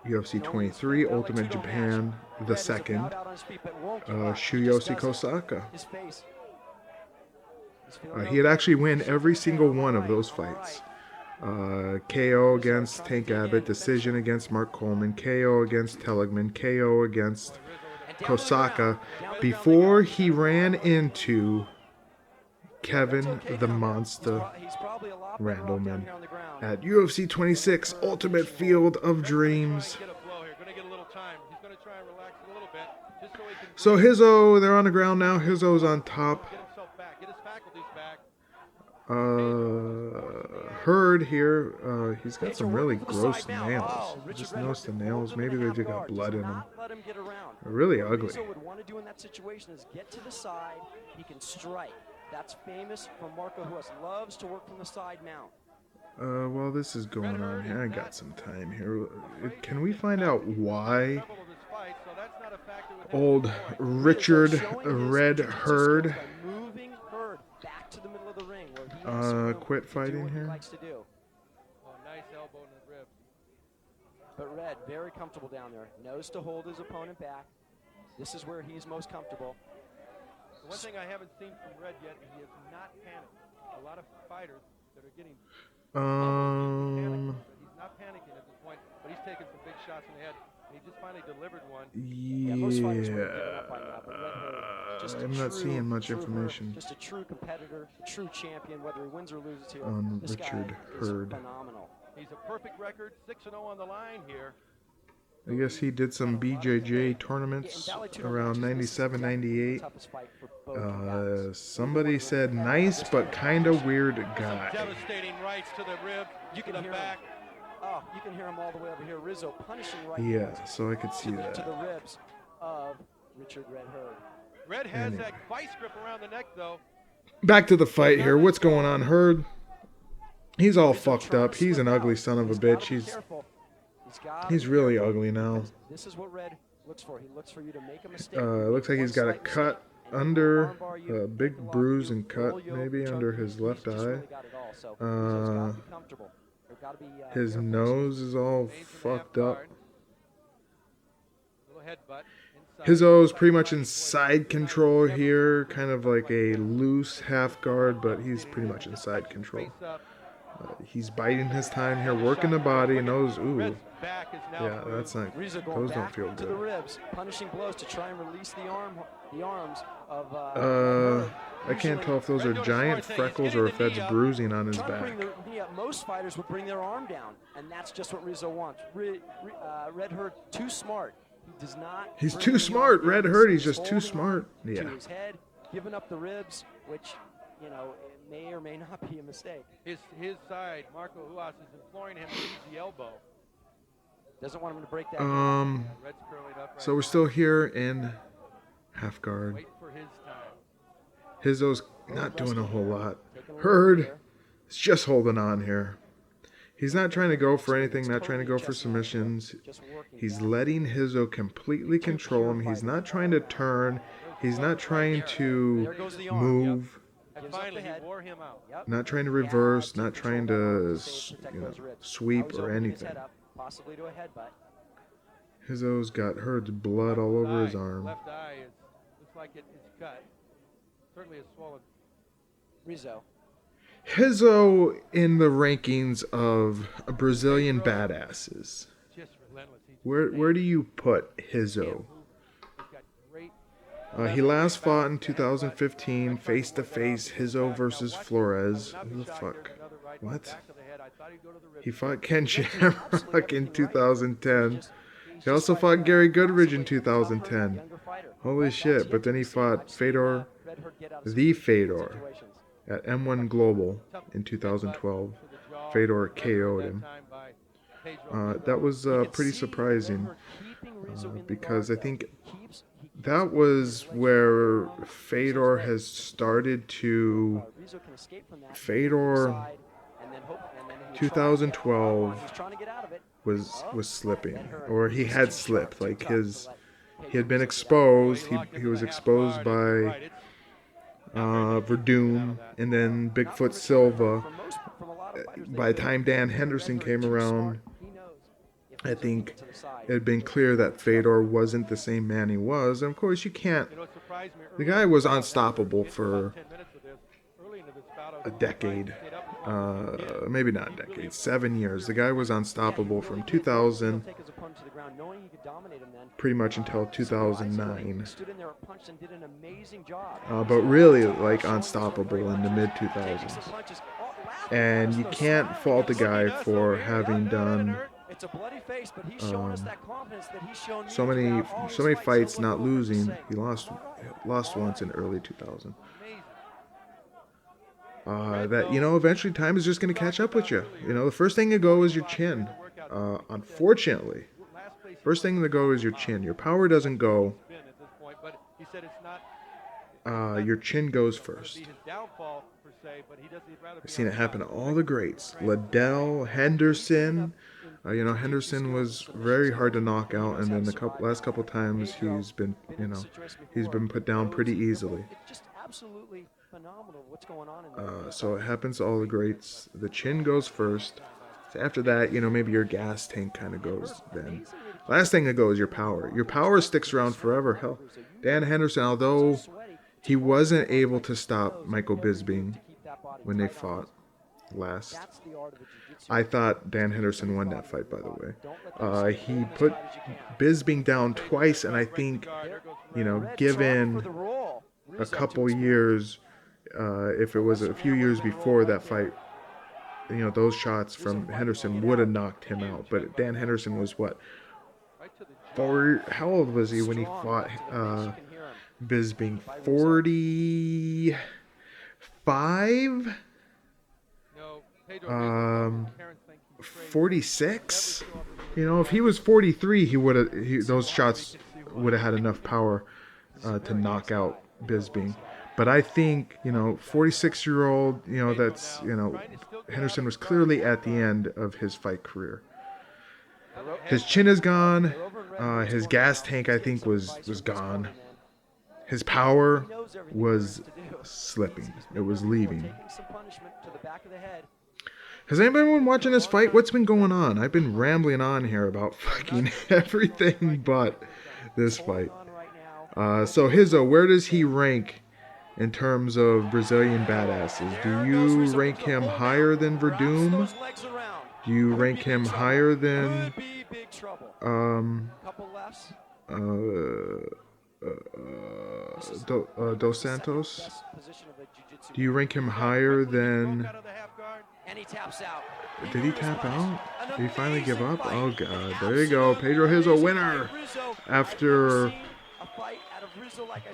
C: UFC 23, Ultimate Japan, the second, Shuyoshi Kosaka. He had actually won every single one of those fights. KO against Tank Abbott, decision against Mark Coleman, KO against Teligman, KO against Kosaka, before he ran into Kevin the Monster Randleman at UFC 26 Ultimate Field of Dreams. So Hizzo, they're on the ground now. Hizzo's on top. Hurd here, he's got some really gross nails. Just notice the nails. Maybe they just got blood in them. They're really ugly.
E: Rizzo would want to do in that situation is get to the side. He can strike. That's famous from Marco, who loves to work from the side mount.
C: While this is going on here, I got some time here. Can we find out why old Richard Red Hurd quit fighting here?
E: Nice elbow in the rib. But Red, very comfortable down there. Knows to hold his opponent back. This is where he's most comfortable.
F: The one thing I haven't seen from Red yet is he is not panicked. A lot of fighters that are getting he's not panicking at this point, but he's taking some big shots in the head. He just finally delivered one.
E: Yeah, most fighters would have given up by now, but Red Hurd, just
C: I'm not seeing much information.
E: Just a true competitor, a true champion, whether he wins or loses here.
C: On
E: this
C: Richard
E: guy
C: Hurd.
E: is phenomenal.
F: He's a perfect record, 6-0 on the line here.
C: I guess he did some BJJ tournaments around 97, 98. Somebody said nice but kind of weird guy.
F: Devastating rights to the rib,
E: you can hear back. Oh, you can hear him all the way over here. Rizzo punishing right.
C: Yeah, so I could see that.
E: To the ribs of Richard Red Hurd.
F: Red has that vice grip around the neck, though.
C: Back to the fight here. What's going on, Hurd? He's all fucked up. He's an ugly son of a bitch. He's really ugly now.
E: This is what Red looks for. He looks for you to make a mistake.
C: Looks like he's got a cut under, a big bruise and cut maybe under his left eye. His nose is all fucked up. Hizzo's pretty much in side control here, kind of like a loose half guard, but he's pretty much in side control. He's biding his time here, working the body, and those, ooh. Yeah, that's not, those don't feel good.
E: To the ribs, punishing blows to try and release the arms of
C: I can't tell if those are giant freckles or if that's bruising on his back.
E: Most fighters would bring their arm down, and that's just what Rizzo wants. Red Hurd, too smart. He does not.
C: He's too smart. Red Hurd, he's just too smart. Yeah.
E: To his head, giving up the ribs, which, you know, it may or may not be a mistake.
F: His side, Marco Huas is imploring him to use the elbow.
E: Doesn't want him to break that.
F: Red's curling up right
C: so we're still here in half guard.
F: Wait for his time.
C: Hizzo's not doing a whole lot. Hurd is just holding on here. He's not trying to go for anything, not trying to go for submissions. He's letting Hizzo completely control him. He's not trying to turn. He's not trying to move. Not trying to reverse, not trying to sweep or anything. Hizzo's got Hurd's blood all over his arm.
F: Left eye looks like it's cut. Certainly is swollen.
E: Rizzo.
C: Hizzo in the rankings of Brazilian badasses. Where do you put Hizzo? He last fought in 2015, face-to-face, Hizzo versus Flores. Who the fuck? What? He fought Ken Shamrock in 2010. He also fought Gary Goodridge in 2010. Holy shit, but then he fought Fedor, the Fedor, at M1 Global in 2012. Fedor KO'd him. That was pretty surprising because I think that was where Fedor has started to... Fedor 2012 was slipping, or he had slipped. Like he had been exposed. He was exposed by Verdun, and then Bigfoot Silva. By the time Dan Henderson came around, I think it had been clear that Fedor wasn't the same man he was. And of course, you can't. The guy was unstoppable for a decade. maybe not a decade, 7 years. The guy was unstoppable from 2000 pretty much until 2009. But really, like, unstoppable in the mid-2000s. And you can't fault the guy for having done so many fights not losing. He lost once in early 2000. That, you know, eventually time is just going to catch up with you. You know, the first thing to go is your chin. Unfortunately, first thing to go is your chin. Your power doesn't go. Your chin goes first. I've seen it happen to all the greats. Liddell, Henderson. You know, Henderson was very hard to knock out, and then the last couple times he's been, you know, he's been put down pretty easily. So it happens to all the greats. The chin goes first. So after that, you know, maybe your gas tank kind of goes then. Last thing to go is your power. Your power sticks around forever. Hell, Dan Henderson, although he wasn't able to stop Michael Bisping when they fought last, I thought Dan Henderson won that fight, by the way. He put Bisping down twice, and I think, you know, given a couple years, if it was a few years before that fight, you know, those shots from Henderson would have knocked him out. But Dan Henderson was what? How old was he when he fought Bisping? 45? 46? You know, if he was 43, those shots would have had enough power to knock out Bisping. But I think, you know, 46-year-old, you know, that's, you know, Henderson was clearly at the end of his fight career. His chin is gone. His gas tank, I think, was gone. His power was slipping. It was leaving. Has anybody been watching this fight? What's been going on? I've been rambling on here about fucking everything but this fight. So Hizzo, where does he rank in terms of Brazilian badasses? Do you rank him higher than Verdum? Do you rank him higher than Dos Santos? Do you rank him higher than... Did he tap out? Did he finally give up? Oh god, there you go. Pedro Hizzo, winner! After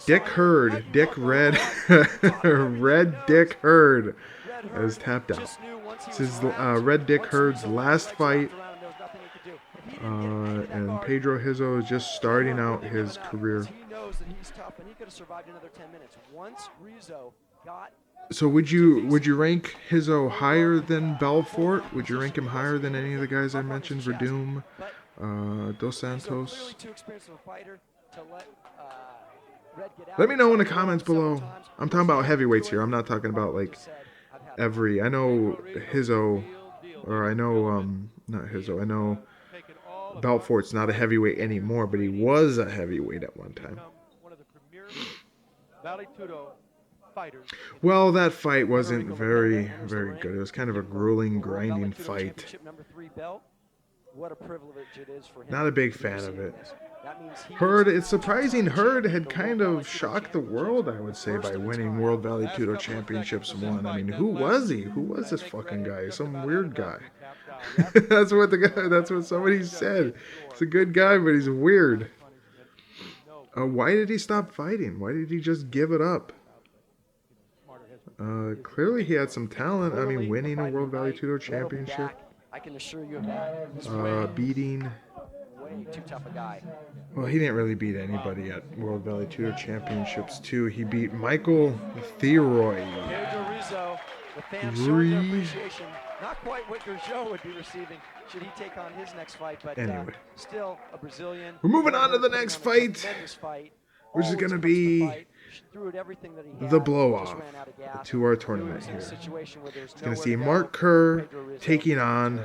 C: Dick Hurd, Red Dick Hurd has tapped out. This is Red Dick Hurd's last fight, and Pedro Hizzo is just starting out his career. So would you rank Hizzo higher than Belfort? Would you rank him higher than any of the guys I mentioned? Verdum, Dos Santos? Let me know in the comments below. I'm talking about heavyweights here. I'm not talking about like every. I know Hizzo, or I know not Hizzo. I know Belfort's not a heavyweight anymore, but he was a heavyweight at one time. Well, that fight wasn't very good. It was kind of a grueling, grinding fight. Not a big fan of it. Hurd, it's surprising Hurd had kind of shocked the world, I would say, by winning World Vale Tudo Championships 1. I mean, who was he? Who was this fucking guy? Some weird guy. That's what somebody said. He's a good guy, but he's weird. Why did he stop fighting? Why did he just give it up? Clearly he had some talent. I mean, winning a World Vale Tudo Championship.
E: I can assure you of that.
C: Beating.
E: Way too tough a guy.
C: Well, he didn't really beat anybody at World Vale Tudo Championships 2. He beat Michael Theroy.
E: Pedro Rizzo, the fans showing their appreciation. Not quite what Gurgel would be receiving should he take on his next fight, but anyway, still a Brazilian.
C: We're moving on to the next fight, which is going to be the blow-off to our tournament here. It's going to see Mark Kerr taking on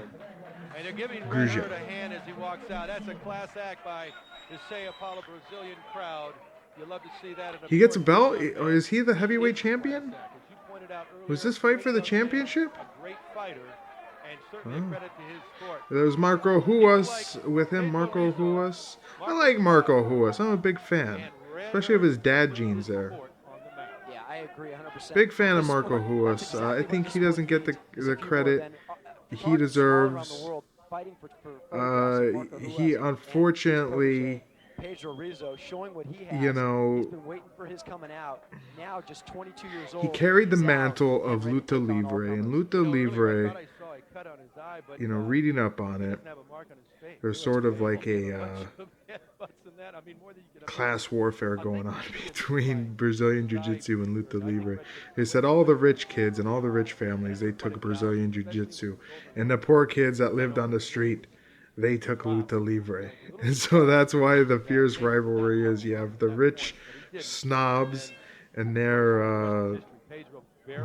F: And they're giving
C: Gurgel.
F: Red a hand as he walks out. That's a class act by the Sao Paulo Brazilian crowd. You love to see that.
C: He gets a belt? Or is he the heavyweight champion?
F: pointed out earlier,
C: Was this fight for the championship?
F: a great fighter, and certainly a credit to his sport.
C: There's Marco Huas with him. Marco Huas. I like Marco Huas. I'm a big fan, especially of his dad genes there.
E: Yeah, I agree 100%.
C: Big fan of Marco Huas. I think he doesn't get the credit he deserves. He unfortunately,
E: Pedro Rizzo showing what he has.
C: you know,
E: He's been waiting for his coming out. Now just 22 years old.
C: he carried the
E: he's out
C: mantle of
E: and ready to
C: Luta
E: take on all
C: Livre, and
E: comers.
C: Luta Livre, you know, reading up on it, there's sort of like a class warfare going on between Brazilian Jiu-Jitsu and Luta Livre. They said all the rich kids and all the rich families, they took Brazilian Jiu-Jitsu, and the poor kids that lived on the street, they took Luta Livre. And so that's why the fierce rivalry is you have the rich snobs and their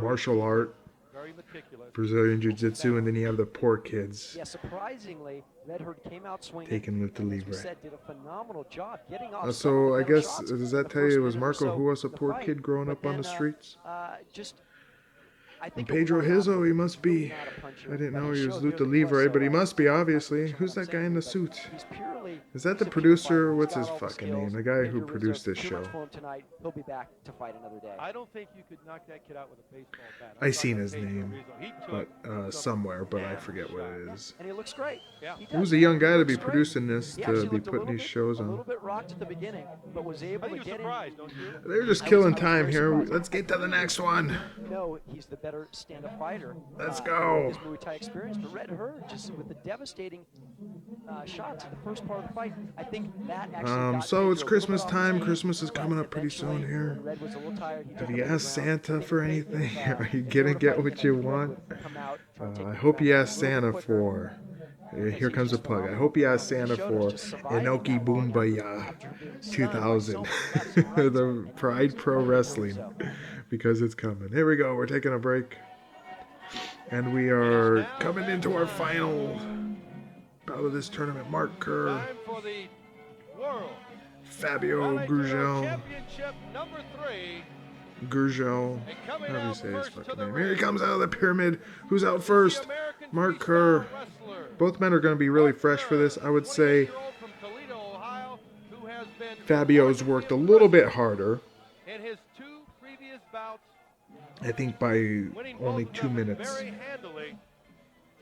C: martial art, Brazilian Jiu-Jitsu, and then you have the poor kids.
E: Yeah, surprisingly, Red Herd came out swinging.
C: Taking Luta
E: and,
C: Livre.
E: as we said, did a phenomenal job getting off.
C: So I guess,
E: shots
C: does that
E: the
C: tell you
E: first
C: it was
E: minute or
C: Marco
E: so
C: who was a
E: of the
C: poor
E: fight,
C: kid growing
E: but
C: up on the
E: then,
C: streets?
E: I think
C: And Pedro Rizzo, he must be, I didn't know he was Luta Livre, but he must be, obviously. Who's that guy in the suit? Is that the producer? What's his fucking name? The guy who produced this show.
E: He'll be back to fight another day.
F: I don't think you could knock that kid out with a baseball bat.
C: I seen his name, but somewhere, but I forget what it is.
E: And he looks great.
F: Yeah.
C: He was a young guy to be producing this,
E: He
C: to
E: actually
C: be
E: looked
C: putting these shows
E: a
C: on.
E: little bit rocked at the beginning, but was able to get
F: surprised, don't you?
C: They're just killing time here. Let's get to the next one.
E: No, he's the better stand-up fighter.
C: Let's go.
E: His Muay Thai experience, but Red Herd just with the devastating shots in the first part of the fight. I think that actually got
C: So it's
E: Pedro a
C: Christmas
E: little bit off
C: time.
E: his game,
C: Christmas is
E: but
C: coming up pretty soon
E: eventually,
C: here.
E: when Red was a little tired, he
C: Did
E: took
C: you
E: him to the
C: ask
E: ground.
C: Santa for
E: Maybe
C: anything?
E: if,
C: Are you
E: if
C: gonna
E: they were
C: get
E: fighting,
C: what you
E: maybe Red
C: want?
E: would come out, try and take
C: I
E: him
C: hope
E: back
C: you
E: a
C: asked
E: little
C: Santa
E: quicker.
C: for. Here comes a plug. I hope you asked Santa for Inoki Boombaya 2000, the Pride Pro Wrestling, because it's coming. Here we go. We're taking a break. And we are coming into our final bout of this tournament. Mark Kerr,
F: Time for the World
C: Fabio
F: Vale Tudo
C: Brazil,
F: Championship number 3.
C: Gurgel.
F: And coming
C: How do you
F: out
C: say his
F: first to
C: fucking
F: the
C: name? Here he
F: ring,
C: comes out of the pyramid. Who's out first?
F: the American
C: Mark
F: freestyle
C: Kerr.
F: wrestler,
C: Both men are going to be really fresh for this. I would say
F: 28-year-old from Toledo, Ohio, who has been
C: Fabio's worked a little bit harder.
F: in his 2 previous bouts,
C: I think by
F: winning
C: only
F: both
C: 2
F: of them
C: minutes.
F: very handily.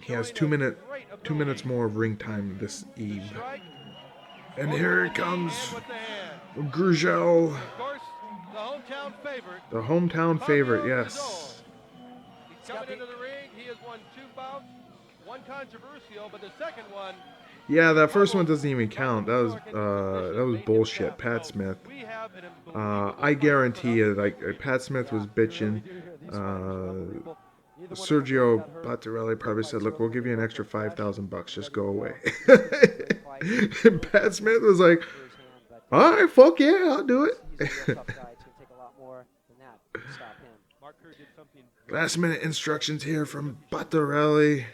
C: He has
F: showing a
C: 2
F: great
C: minutes
F: ability
C: more of ring time this
F: to
C: eve.
F: strike,
C: And
F: both
C: here
F: with
C: it
F: the knee
C: comes,
F: and with the hand.
C: Gurgel,
F: Of course, the hometown favorite.
C: the hometown favorite,
F: Fabio
C: yes.
F: Brazil. He's coming into the ring. He has won 2 bouts, one controversial, but the second one.
C: Yeah, that first one doesn't even count. That was bullshit. Pat Smith.
F: We have an unbelievable
C: I guarantee you, like Pat Smith was bitching. Sergio Battarelli probably said, "Look, we'll give you an extra $5,000. Just go away." And Pat Smith was like, "All right, fuck yeah, I'll do it." Last minute instructions here from Battarelli.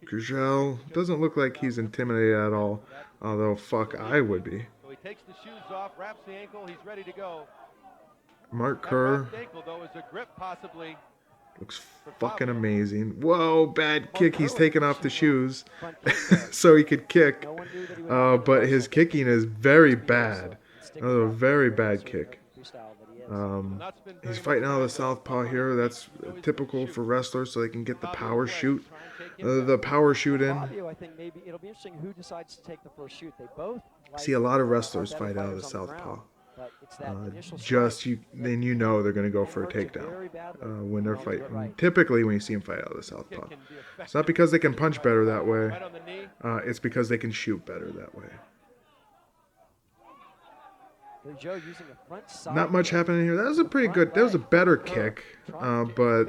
C: Gurgel doesn't look like he's intimidated at all. Although, fuck, I would be.
F: So he takes the shoes off, wraps the ankle, he's ready to go.
C: Mark
F: That
C: Kerr
F: wrapped ankle, though, is a grip possibly.
C: looks fucking amazing. Whoa, bad kick. He's taking off the shoes so he could kick. But his kicking is very bad. A very bad kick. He's fighting out of the southpaw here. That's typical for wrestlers so they can get the power shoot. The power shoot in.
E: I think maybe it'll be interesting who decides to take the first shoot. They both
C: See a lot of wrestlers fight out of the southpaw. Then you know they're going to go for a takedown when they're fighting. Typically when you see them fight out of the southpaw. It's not because they can punch better that way. It's because they can shoot better that way. Not much happening here. That was a pretty good, that was a better kick, but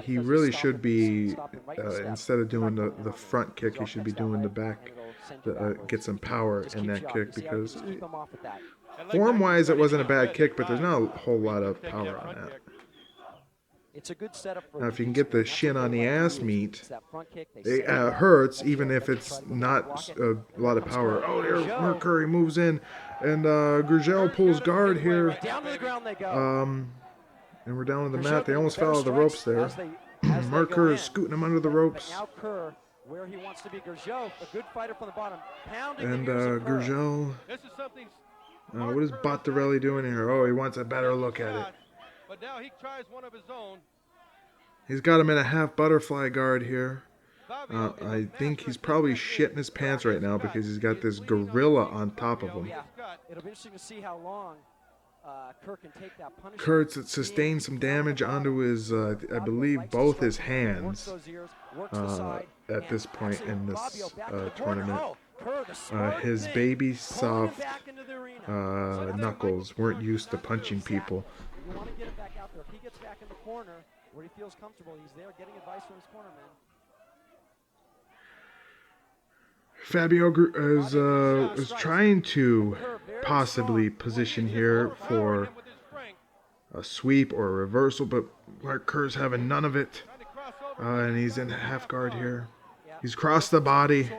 C: he really should be, instead of doing the front kick, he should be doing the back, get some power in that kick, because form-wise it wasn't a bad kick, but there's not a whole lot of power on that.
E: It's a good setup for
C: now, if you can get the shin on the ass meat, it hurts, even if it's not a lot of power. Oh, there's Mark Kerr moves in, and Gurgel pulls guard here.
E: Down to the ground they go.
C: And we're down on the
E: Gurgel
C: mat. They
E: getting
C: almost
E: better
C: fell out of the ropes
E: strikes
C: there.
E: as they
C: Mark
E: go
C: Kerr
E: in.
C: is scooting him under the ropes.
E: But now Kerr, where he wants to be. Gurgel, a good fighter from the bottom, pounding
C: And
E: the ears of Kerr.
C: Gurgel,
F: This is something.
C: what is Bottarelli doing here? Oh, he wants a better look at it.
F: But now he tries one of his own.
C: He's got him in a half butterfly guard here. I think he's probably shitting his pants right now because he's got this gorilla on top of him.
E: Yeah, it'll be interesting to see how long Kerr can take that punishment.
C: Kurt sustained some damage onto his, I believe, both his hands at this point in this tournament. His baby soft knuckles weren't used to punching people.
E: You want to get him back out there. If he gets back in the corner where he feels comfortable, he's there getting advice from his corner man.
C: Fabio is trying to possibly position here for a sweep or a reversal, but Mark Kerr's having none of it. And he's in half guard here. He's crossed the body.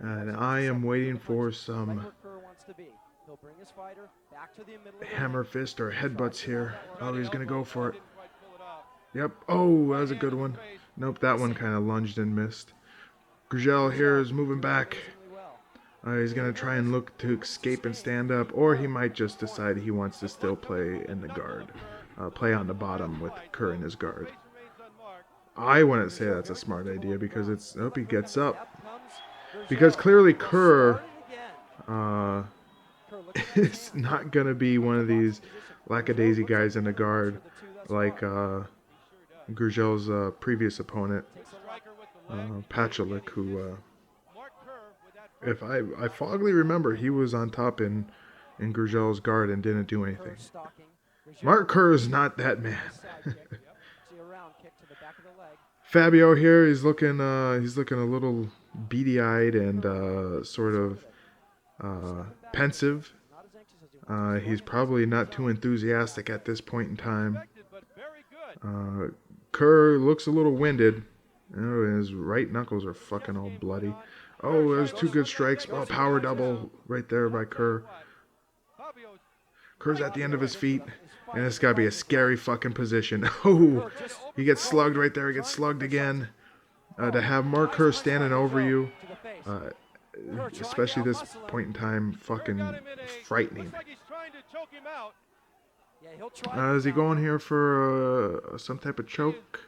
C: And I am waiting for some hammer fist or headbutts here. Oh, he's going to go for it. Yep. Oh, that was a good one. Nope, that one kind of lunged and missed. Gurgel here is moving back. He's going to try and look to escape and stand up, or he might just decide he wants to still play in the guard. Play on the bottom with Kerr in his guard. I wouldn't say that's a smart idea because it's... Nope, he gets up. Because clearly Kerr is not going to be one of these lackadaisy guys in the guard like Gurgel's previous opponent. Pachulik, who, if I fogly remember, he was on top in Gurgel's guard and didn't do anything. Mark Kerr is not that man. Fabio here, he's looking a little beady-eyed and sort of pensive. He's probably not too enthusiastic at this point in time. Kerr looks a little winded. Oh, his right knuckles are fucking all bloody. Oh, there's two good strikes. Oh, power double right there by Kerr. Kerr's at the end of his feet. And it's got to be a scary fucking position. Oh, he gets slugged right there. He gets slugged again. To have Mark Kerr standing over you, especially this point in time, fucking frightening. Is he going here for some type of choke?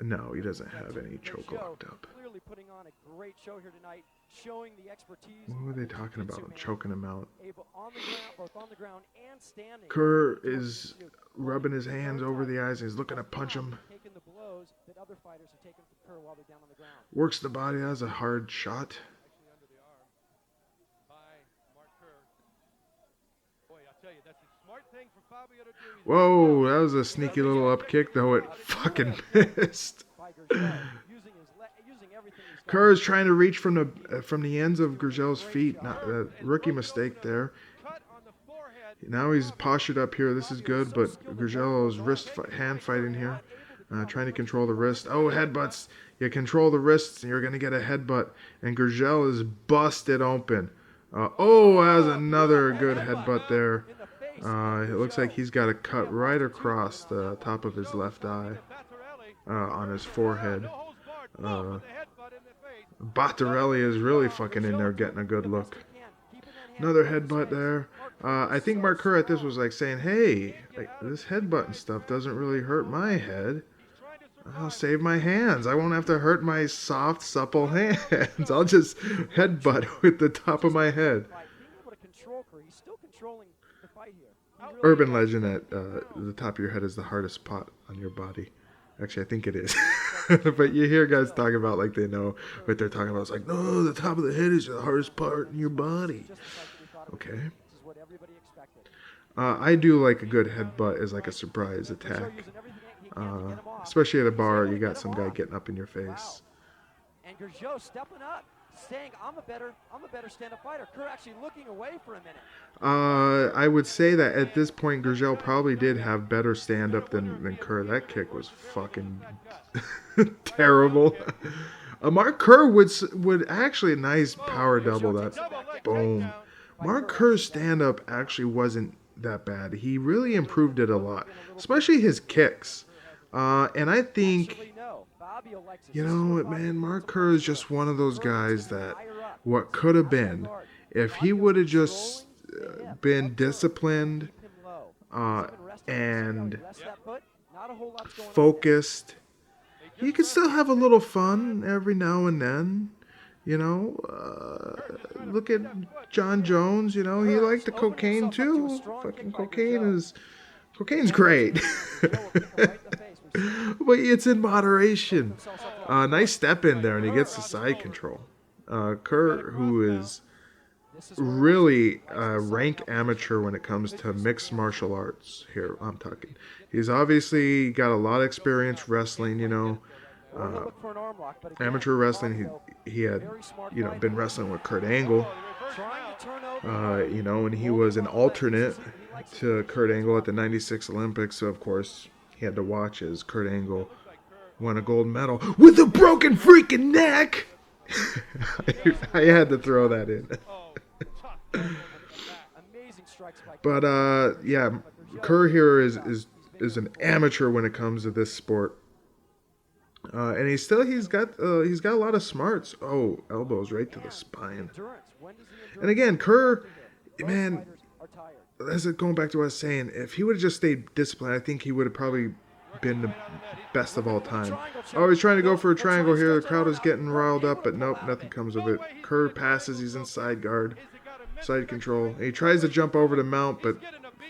C: No, he doesn't have any choke locked up.
E: Clearly putting on a great show here tonight, showing the expertise.
C: What were they talking about? Choking him out.
E: On the ground, both on the ground and standing.
C: Kerr is rubbing his hands over the eyes. He's looking to punch him.
E: Taking the blows that other fighters are taking from Kerr while they're down on the ground.
C: Works the body. That's a hard shot.
F: Under the arm by Mark Kerr. Boy, I tell you, that's a smart thing for Fabio to do.
C: Whoa, that was a sneaky little up kick, though it fucking missed. Kerr is trying to reach from the ends of Gurgel's feet. Not a rookie mistake there. Now he's postured up here. This is good, but Gurgel's hand fighting here, trying to control the wrist. Oh, headbutts! You control the wrists, and you're gonna get a headbutt. And Gurgel is busted open. Oh, that's another good headbutt there. It looks like he's got a cut right across the top of his left eye, on his forehead. Bottarelli is really fucking in there getting a good look. Another headbutt there. I think Mark Kerr at this was like saying, hey, this headbutt and stuff doesn't really hurt my head. I'll save my hands. I won't have to hurt my soft, supple hands. I'll just headbutt with the top of my head. Urban legend at the top of your head is the hardest spot on your body. Actually, I think it is. But you hear guys talking about like they know what they're talking about. It's like, no, the top of the head is the hardest part in your body. Okay. I do like a good headbutt as like a surprise attack. Especially at a bar, you got some guy getting up in your face.
E: And Gurgel stepping up, saying, I'm a better stand-up fighter. Kerr actually looking away for a minute.
C: I would say that at this point, Gurgel probably did have better stand-up than Kerr. That kick was fucking terrible. Mark Kerr would actually a nice power double that. Boom. Mark Kerr's stand-up actually wasn't that bad. He really improved it a lot, especially his kicks. And I think, you know, man, Mark Kerr is just one of those guys that what could have been if he would have just been disciplined and focused. He could still have a little fun every now and then. You know, look at John Jones, you know, he liked the cocaine too. Fucking cocaine's great. But it's in moderation. Nice step in there, and he gets the side control. Kerr, who is really rank amateur when it comes to mixed martial arts here, I'm talking. He's obviously got a lot of experience wrestling, you know. Amateur wrestling, he had, you know, been wrestling with Kurt Angle, you know, and he was an alternate to Kurt Angle at the 96 Olympics, so of course he had to watch as Kurt Angle won a gold medal with a broken freaking neck. I had to throw that in. But yeah, Kerr here is an amateur when it comes to this sport. And he's got a lot of smarts. Oh, elbows right to the spine. And again, Kerr, man, going back to what I was saying, if he would have just stayed disciplined, I think he would have probably been the best of all time. Oh, he's trying to go for a triangle here. The crowd is getting riled up, but nope, nothing comes of it. Kerr passes. He's in side guard, side control. And he tries to jump over to mount, but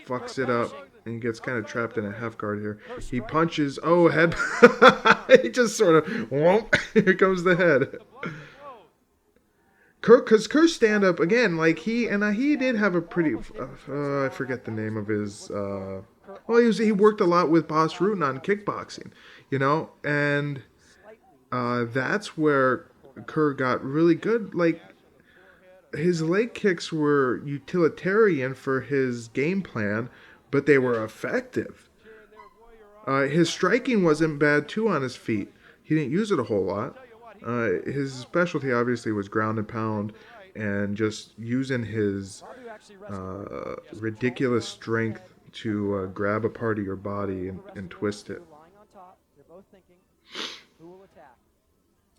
C: fucks it up. And he gets kind of trapped in a half guard here. He punches. Oh, head. He just sort of, whoop. Here comes the head. Because Kerr's stand-up, again, like he did have a pretty, I forget the name of his, well, he worked a lot with Boss Rutan on kickboxing, you know, and that's where Kerr got really good. Like, his leg kicks were utilitarian for his game plan, but they were effective. His striking wasn't bad, too, on his feet. He didn't use it a whole lot. His specialty, obviously, was ground and pound and just using his ridiculous strength to grab a part of your body and twist it.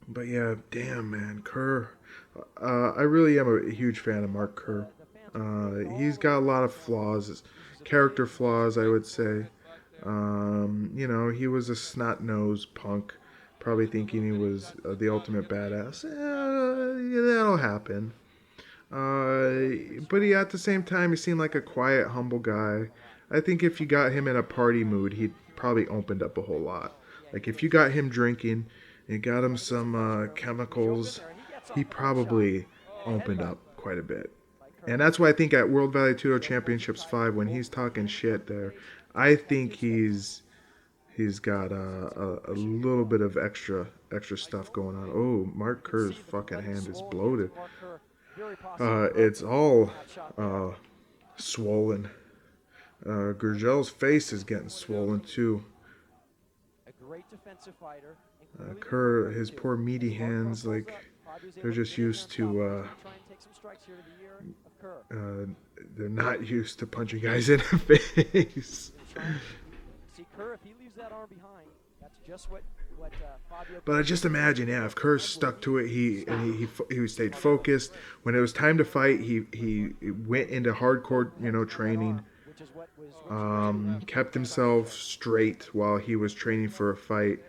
C: But yeah, damn, man, Kerr. I really am a huge fan of Mark Kerr. He's got a lot of flaws. Character flaws, I would say. You know, he was a snot-nosed punk, probably thinking he was the ultimate badass. Yeah, that'll happen. But at the same time, he seemed like a quiet, humble guy. I think if you got him in a party mood, he'd probably opened up a whole lot. Like, if you got him drinking and got him some chemicals, he probably opened up quite a bit. And that's why I think at World Vale Tudo Championships 5, when he's talking shit there, I think he's got a little bit of extra stuff going on. Oh, Mark Kerr's fucking hand is bloated. It's all swollen. Gurgel's face is getting swollen too. Kerr, his poor meaty hands, like, they're just used to they're not used to punching guys in the face. But I just imagine, yeah, if Kerr stuck to it, he stayed focused. When it was time to fight, he went into hardcore, you know, training. Kept himself straight while he was training for a fight.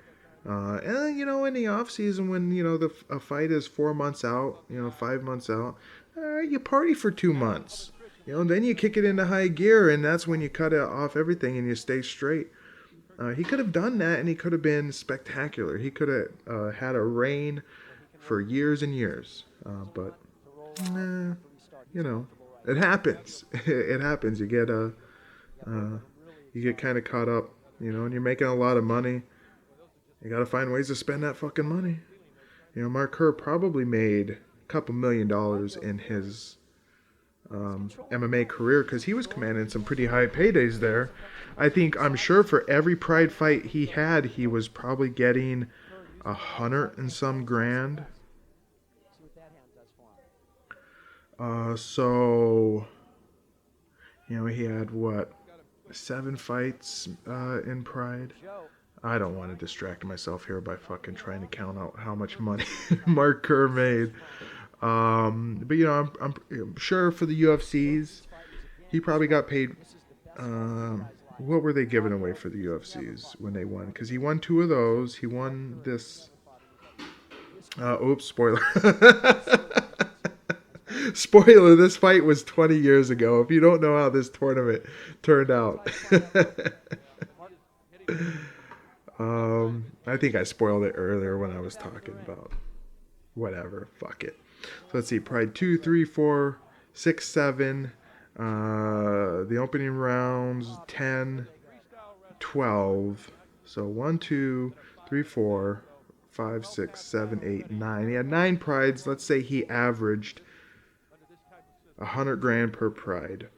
C: And, you know, in the off season, when, you know, a fight is 4 months out, you know, 5 months out, you party for 2 months. You know, then you kick it into high gear, and that's when you cut off everything and you stay straight. He could have done that, and he could have been spectacular. He could have had a reign for years and years. But, you know, it happens. It happens. You get kind of caught up, you know, and you're making a lot of money. You got to find ways to spend that fucking money. You know, Mark Kerr probably made a couple $1 million in his MMA career, because he was commanding some pretty high paydays there. I'm sure for every Pride fight he had, he was probably getting $100 and some grand. So You know, he had, what, 7 fights in Pride? I don't want to distract myself here by fucking trying to count out how much money Mark Kerr made. But, you know, I'm sure for the UFCs, he probably got paid. What were they giving away for the UFCs when they won? Because he won 2 of those. He won this. Oops, spoiler. Spoiler, this fight was 20 years ago. If you don't know how this tournament turned out. I think I spoiled it earlier when I was talking about whatever. Fuck it. So let's see. Pride 2, 3, 4, 6, 7. The opening rounds 10, 12. So 1, 2, 3, 4, 5, 6, 7, 8, 9. He had 9 prides. Let's say he averaged 100 grand per pride.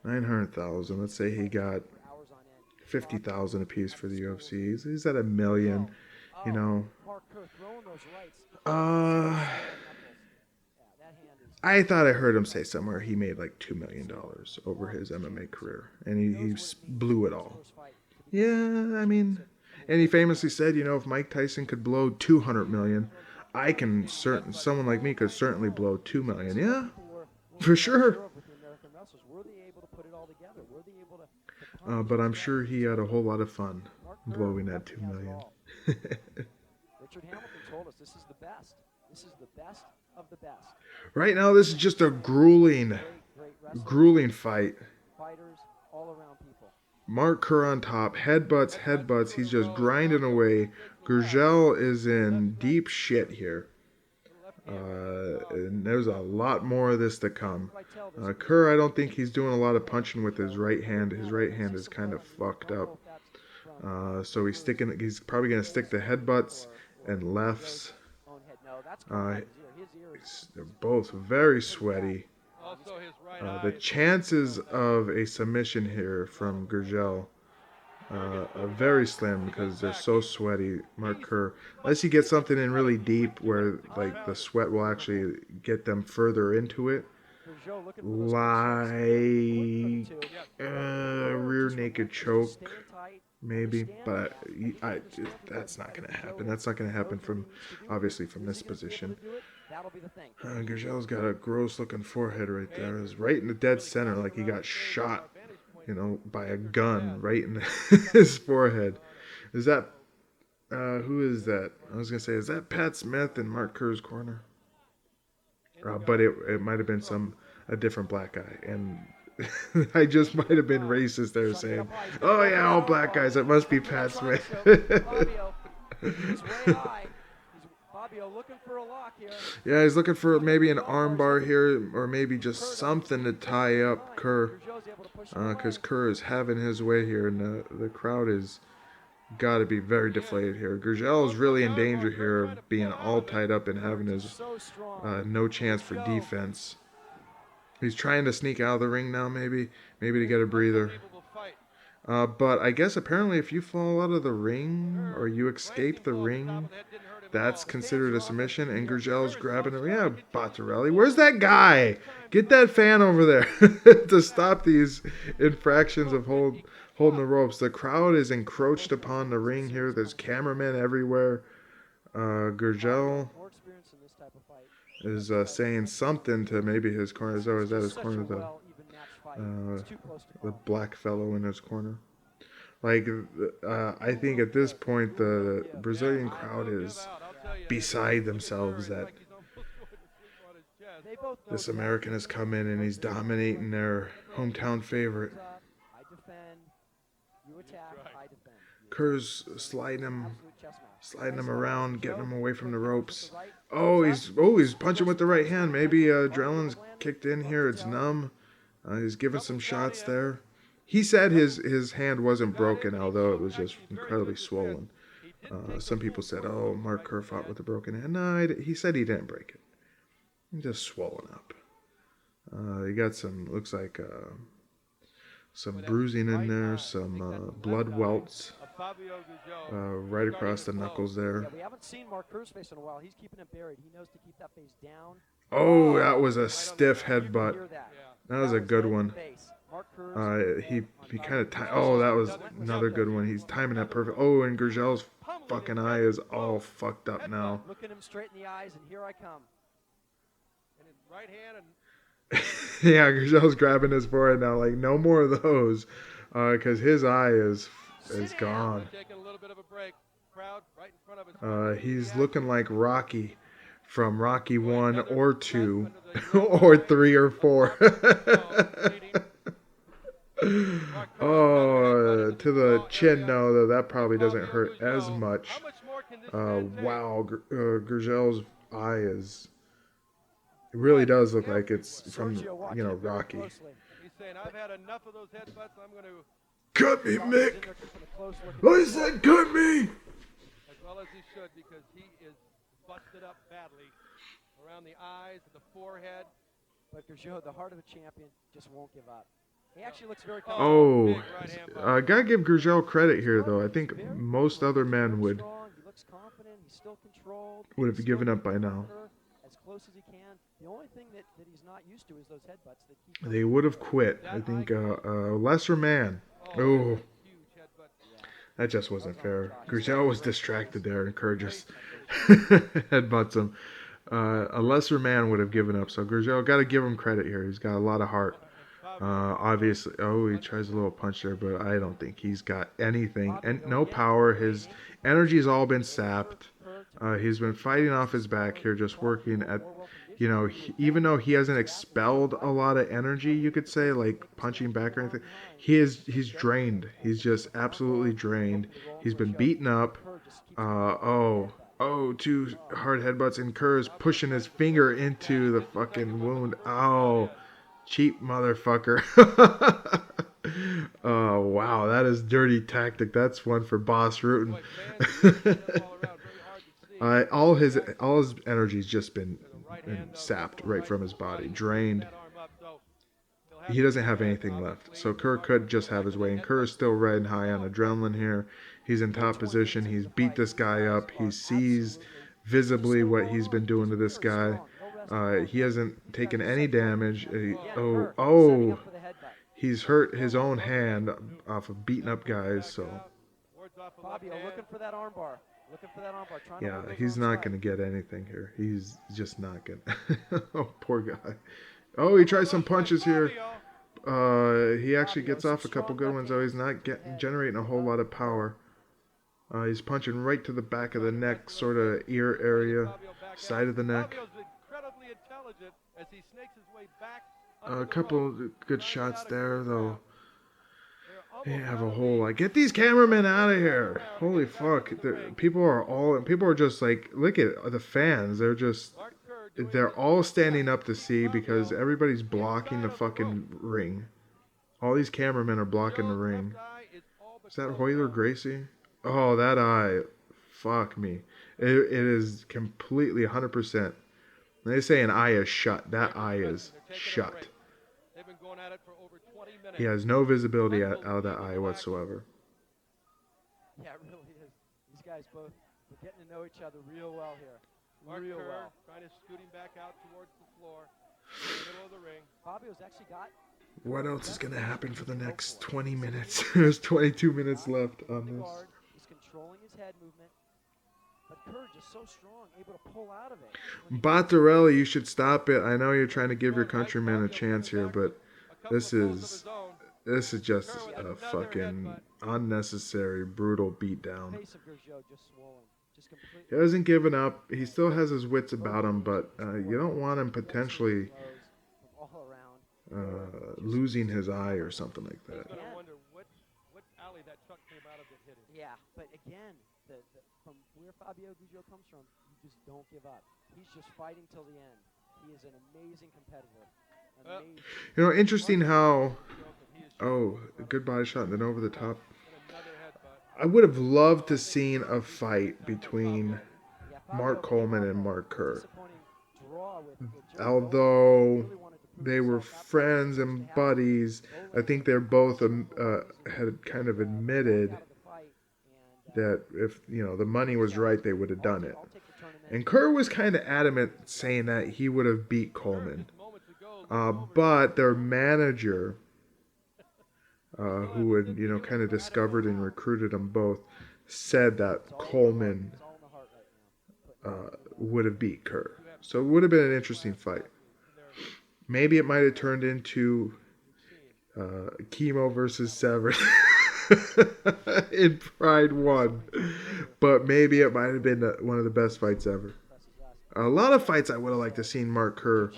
C: 900,000. Let's say he got 50,000 apiece for the UFC. He's at $1 million, you know. I thought I heard him say somewhere he made like $2 million over his MMA career, and he blew it all. Yeah, I mean, and he famously said, you know, if Mike Tyson could blow 200 million, someone like me could certainly blow 2 million. Yeah, for sure. But I'm sure he had a whole lot of fun blowing that 2 million.
E: Richard Hamilton told us this is the best. This is the best of the best.
C: Right now, this is just a grueling fight.
E: Fighters all around people.
C: Mark Kerr on top, headbutts. He's just grinding away. Gurgel is in deep shit here. And there's a lot more of this to come. Kerr, I don't think he's doing a lot of punching with his right hand. His right hand is kind of fucked up. So he's probably going to stick to headbutts and lefts. They're both very sweaty. The chances of a submission here from Gurgel are very slim because they're so sweaty. Mark Kerr, unless he gets something in really deep where like the sweat will actually get them further into it, like rear naked choke maybe, but that's not going to happen. That's not going to happen obviously from this position. Gurgel's got a gross looking forehead right there. It's right in the dead center, like he got shot, you know, by a gun right in his forehead. Is that, who is that? I was going to say, is that Pat Smith in Mark Kerr's corner? But it might have been a different black guy. And I just might have been racist there saying, oh yeah, all black guys, it must be Pat Smith.
E: Fabio looking for a lock here.
C: Yeah, he's looking for maybe an armbar here, or maybe just something to tie up Kerr. Because Kerr is having his way here, and the crowd is got to be very deflated here. Gurgel is really in danger here of being all tied up and having his no chance for defense. He's trying to sneak out of the ring now, maybe to get a breather. But I guess apparently if you fall out of the ring or you escape the ring, that's considered a submission, and Gurgel's grabbing him. Yeah, Bottarelli. Where's that guy? Get that fan over there to stop these infractions of holding the ropes. The crowd is encroached upon the ring here. There's cameramen everywhere. Gurgel is saying something to maybe his corner. Is that his corner? The black fellow in his corner. Like, I think at this point the Brazilian crowd is beside themselves that this American has come in and he's dominating their hometown favorite. Kerr's sliding him around, getting him away from the ropes. He's punching with the right hand. Maybe adrenaline's kicked in here. It's numb. He's giving some shots there. He said his hand wasn't broken, although it was just incredibly swollen. Some people said, oh, Mark Kerr fought with a broken hand. No, he said he didn't break it. He just swollen up. He got looks like some bruising in there, some blood welts right across the knuckles there.
E: Yeah, we haven't seen Mark Kerr's face in a while. He's keeping it buried. He knows to keep that face down.
C: Oh, that was a stiff headbutt. That was a good one. He kind of oh, that was another good one. He's timing that perfect. Oh, and Gurgel's fucking eye is all fucked up now.
E: Looking him straight in the eyes, and here I come.
F: And his right hand and
C: Yeah, Gurgel's grabbing his forehead now. Like, no more of those, because his eye is gone.
F: taking a little bit of a break. Crowd right in front of us.
C: He's looking like Rocky from Rocky 1 or 2 or 3 or 4. Oh, to the chin, no, though that probably doesn't hurt as much. Wow, Gurgel's eye is... It really does look like it's from, Rocky.
F: He's saying, I've had enough of those headbutts. I'm going to...
C: Cut me, Mick! I said cut me!
F: As well as he should, because he is busted up badly around the eyes, the forehead.
E: But Gurgel, the heart of a champion, just won't give up. He actually looks very
C: comfortable. Oh, gotta give Gurgel credit here, though. I think most other men would have given up by now.
E: As close as he can. The only thing that he's not used to is those headbutts.
C: They would have quit. I think a lesser man. Oh, that just wasn't fair. Gurgel was distracted there, and Kerr just headbutts him. A lesser man would have given up. So Gurgel, got to give him credit here. He's got a lot of heart. Obviously, he tries a little punch there, but I don't think he's got anything. And no power. His energy's all been sapped. He's been fighting off his back here, just working at, even though he hasn't expelled a lot of energy, you could say, like punching back or anything, he's drained. He's just absolutely drained. He's been beaten up. Two hard headbutts, and Kerr is pushing his finger into the fucking wound. Oh, cheap motherfucker. Oh, wow, that is dirty tactic. That's one for Boss Rutan. All his energy's just been sapped right from his body, drained. He doesn't have anything left. So Kerr could just have his way, and Kerr is still riding high on adrenaline here. He's in top position. He's beat this guy up. He sees visibly what he's been doing to this guy. He hasn't taken any damage. He's hurt his own hand off of beating up guys. So
E: Fabio looking for that armbar.
C: Yeah, he's not going to get anything here. He's just not going to. Oh, poor guy. Oh, he tries some punches here. He actually gets off a couple good ones, though. He's not generating a whole lot of power. He's punching right to the back of the neck, sort of ear area, side of the neck. A couple of good shots there, though. They have a whole like, get these cameramen out of here! Holy fuck! People are just like, look at the fans. They're all standing up to see because everybody's blocking the fucking ring. All these cameramen are blocking the ring. Is that Royler Gracie? Oh, that eye. Fuck me. It is completely 100%. They say an eye is shut. That eye is shut. He has no visibility out of that eye whatsoever.
E: Yeah, it really is. These guys both are getting to know each other real well here. Real well.
F: Trying to scoot him back out towards the floor. In the middle of the ring.
E: Fabio's actually got...
C: What else is going to happen for the next 20 minutes? There's 22 minutes left on this.
E: He's controlling his head movement. But Kerr just so strong, able to pull out of it.
C: Bottarelli, you should stop it. I know you're trying to give your countrymen a chance here, but this is just a fucking unnecessary, brutal beatdown. He hasn't given up. He still has his wits about him, but you don't want him potentially losing his eye or something like that.
E: Yeah, but again, from where Fabio Brazil comes from, you just don't give up. He's just fighting till the end. He is an amazing competitor.
C: Interesting how... Oh, a good body shot and then over the top. I would have loved to seen a fight between Mark Coleman and Mark Kerr. Although they were friends and buddies, I think they're both had kind of admitted that if the money was right, they would have done it. And Kerr was kind of adamant saying that he would have beat Coleman. But their manager, who had, you know, kind of discovered and recruited them both, said that Coleman would have beat Kerr. So it would have been an interesting fight. Maybe it might have turned into Chemo versus Severn in Pride 1. But maybe it might have been one of the best fights ever. A lot of fights I would have liked to seen Mark Kerr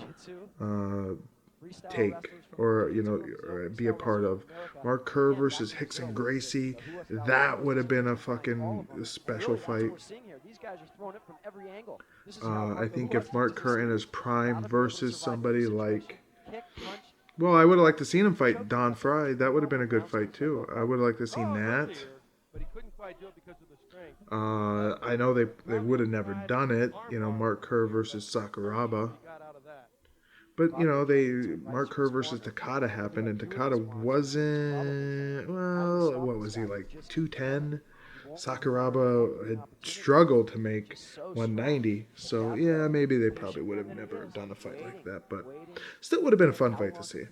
C: take, or, you know, or be a part of. Mark Kerr versus Hickson Gracie, that would have been a fucking special fight. I think if Mark Kerr in his prime versus somebody like, well, I would have liked to seen him fight Don Fry. That would have been a good fight too. I would have liked to see Nat. I know they would have never done it, you know, Mark Kerr versus Sakuraba. But, you know, Mark Kerr versus Takada happened, and Takada wasn't, well, what was he, like 210? Sakuraba had struggled to make 190, so yeah, maybe they probably would have never done a fight like that, but still would have been a fun fight to see.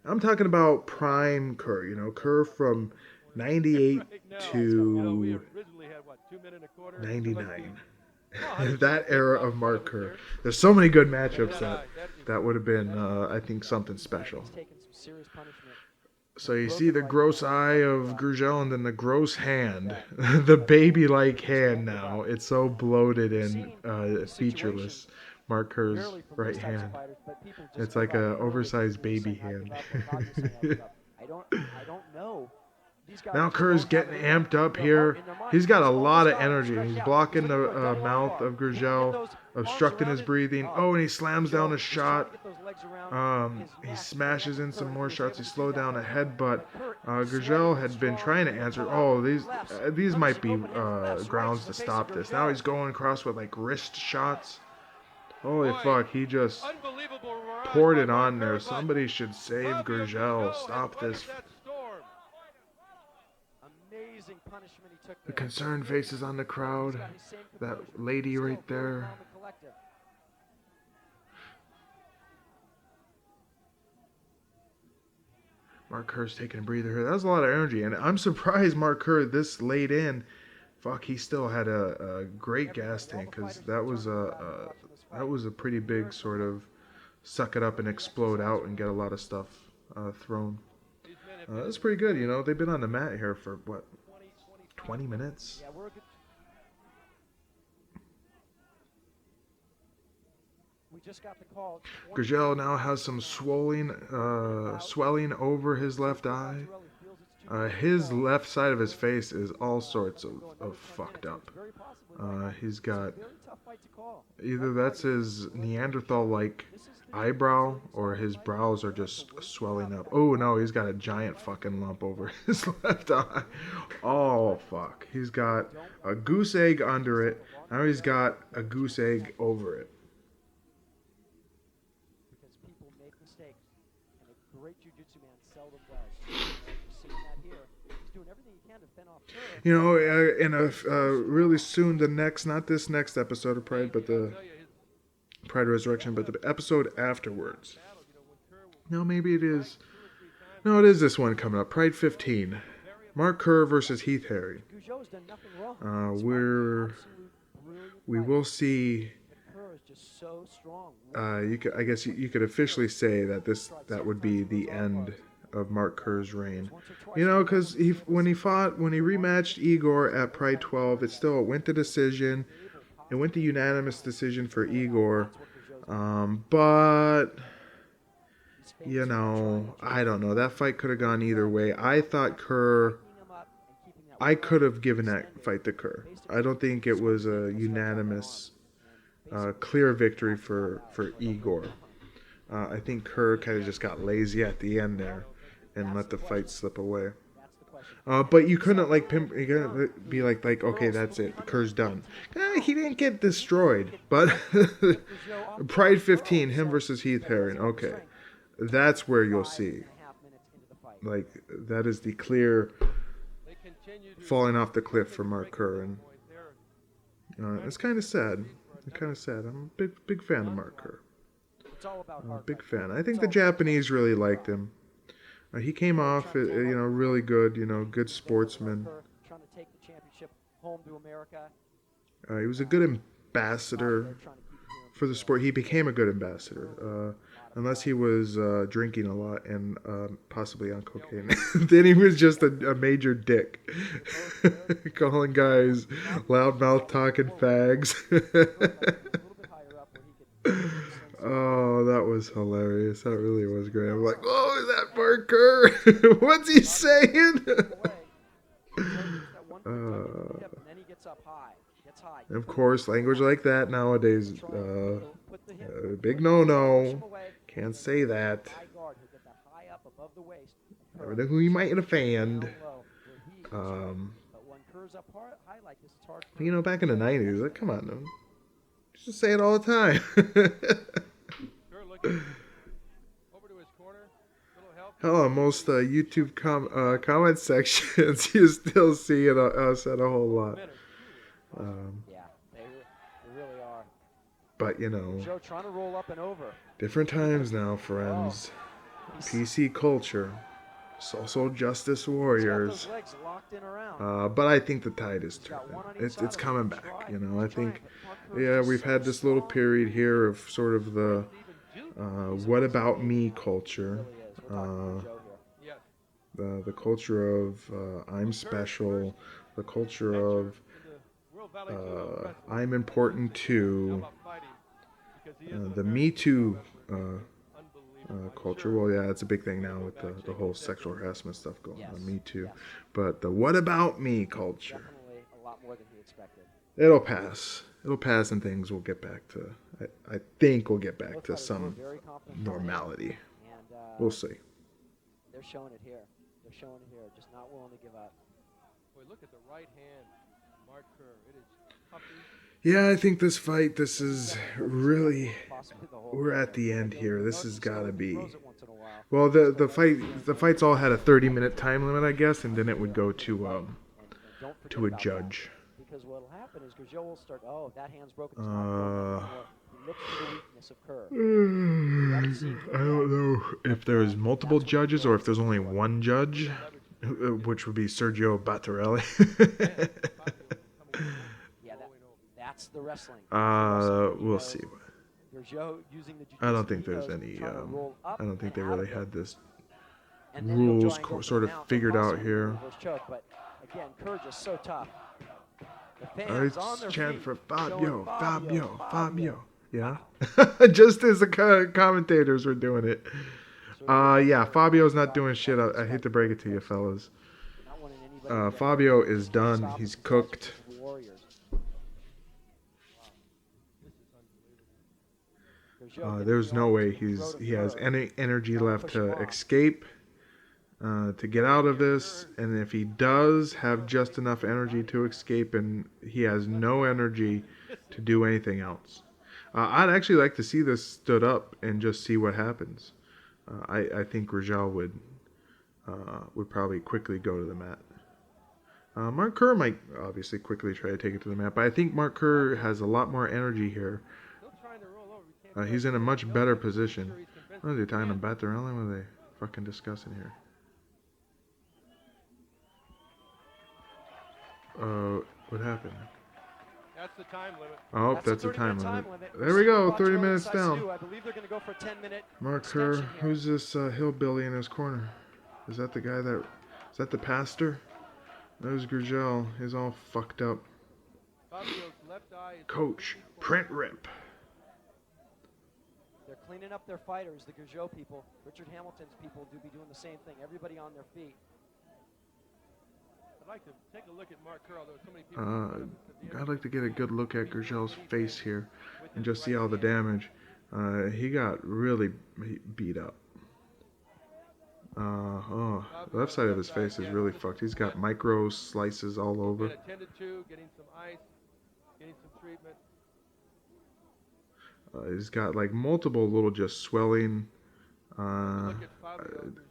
C: I'm talking about prime Kerr, you know, Kerr from 98 to 99. That era of Mark Kerr. There's so many good matchups that would have been, I think, something special. So you see the gross eye of Gurgel and then the gross hand. The baby-like hand now. It's so bloated and featureless. Mark Kerr's right hand. It's like an oversized baby hand.
E: I don't know.
C: Now Kerr's getting amped up here. He's got a lot of energy. He's blocking the mouth of Gurgel, obstructing his breathing. Oh, and he slams down a shot. He smashes in some more shots. He slowed down a headbutt. Gurgel had been trying to answer. Oh, these might be grounds to stop this. Now he's going across with like wrist shots. Holy fuck, he just poured it on there. Somebody should save Gurgel. Stop this. The concerned faces on the crowd. That lady right there. Mark Kerr's taking a breather here. That was a lot of energy, and I'm surprised Mark Kerr this late in. Fuck, he still had a great gas tank, because that was a pretty big sort of suck it up and explode out and get a lot of stuff thrown. That's pretty good, you know. They've been on the mat here for what, 20 minutes? Gurgel now has some swelling over his left eye. His left side of his face is all sorts of fucked up. He's got, either that's his Neanderthal-like eyebrow or his brows are just swelling up. Oh no, he's got a giant fucking lump over his left eye. Oh fuck. He's got a goose egg under it. Now he's got a goose egg over it.
E: Because people make mistakes, and a great jiu-jitsu man seldom does. You're seeing that here. He's doing everything he can to fend off Kerr.
C: You know, in a really soon, not this next episode of Pride, but the Pride Resurrection, but the episode afterwards. No, maybe it is. No, it is this one coming up. Pride 15. Mark Kerr versus Heath Herring. We will see. I guess you could officially say that that would be the end of Mark Kerr's reign. You know, because when he rematched Igor at Pride 12, it went to decision. It went to unanimous decision for Igor, but, you know, I don't know. That fight could have gone either way. I thought I could have given that fight to Kerr. I don't think it was a unanimous, clear victory for Igor. I think Kerr kind of just got lazy at the end there and let the fight slip away. But you couldn't you couldn't be like, okay, that's it. Kerr's done. He didn't get destroyed. But Pride 15, him versus Heath Herring. Okay, that's where you'll see. Like, that is the clear falling off the cliff for Mark Kerr, and it's kind of sad. I'm a big fan of Mark Kerr.
E: It's all about heart.
C: Big fan. I think the Japanese really liked him. He came off, really good, good sportsman.
E: Trying to take the championship home to America.
C: He was a good ambassador for the sport. He became a good ambassador, unless he was drinking a lot and possibly on cocaine. Then he was just a major dick, calling guys loudmouth talking fags. Oh, that was hilarious. That really was great. I'm like, oh, is that Mark Kerr? What's he saying? Of course, language like that nowadays, big no-no. Can't say that. Never know who you might offend. Back in the 90s, like, come on, no. Just say it all the time. Hell, on most YouTube comment sections, you still see us at a whole lot.
E: Yeah, they really are.
C: But,
E: Joe trying to roll up and over.
C: Different times now, friends. PC culture. Social justice warriors. But I think the tide is turning. It's coming back, I think, we've had this little period here of sort of the what about me culture. The culture of I'm special. The culture of I'm important too. The Me Too culture. Well, yeah, it's a big thing now with the whole sexual harassment stuff going on. Me Too. But the what about me culture.
E: Definitely a lot more than he expected.
C: It'll pass. It'll pass and things will get back to, I think we'll get back to some normality. We'll see.
E: They're showing it here. They're showing it here. Just not willing to give up.
F: Boy, look at the right hand, Mark Kerr. It is puffy.
C: Yeah, I think this fight, this is really, we're at the end here. This has got to be, well, the fights all had a 30-minute time limit, I guess, and then it would go to a judge.
E: Because what'll happen is Gurgel will start, that hand's broken. He looks for the weakness of Kerr.
C: I don't know if there's multiple judges or if there's only one judge, which would be Sergio Battarelli.
E: That's the wrestling.
C: We'll see. I don't think there's any. I don't think they really had this rules sort of figured out here.
E: But again, Kerr just so tough.
C: It's chant for Fabio, Fabio, Fabio. Yeah, just as the commentators were doing it. Yeah, Fabio's not doing shit. I hate to break it to you, fellas. Fabio is done. He's cooked. There's no way he has any energy left to escape, to get out of this. And if he does have just enough energy to escape, and he has no energy to do anything else, I'd actually like to see this stood up and just see what happens. I think Rochelle would probably quickly go to the mat. Mark Kerr might obviously quickly try to take it to the mat, but I think Mark Kerr has a lot more energy here. He's in a much better position. What are they talking about? What are they fucking discussing here? What happened?
F: That's the time limit.
C: Oh, that's the time limit. There we go, 30 minutes down.
E: I believe they're going to go for a 10-minute
C: Mark Kerr, who's this hillbilly in his corner? Is that the guy is that the pastor? There's Gurgel. He's all fucked up. Coach, print rip.
E: They're cleaning up their fighters, the Gurgel people. Richard Hamilton's people do be doing the same thing. Everybody on their feet.
F: I'd like to take a look at Mark Kerr. There were so many people.
C: I'd like to get a good look at Gurgel's face here and just see all the damage. He got really beat up. The left side of his face is really fucked. He's got micro slices all over.
F: Attended to, getting some ice, getting some treatment.
C: He's got like multiple little just swelling. I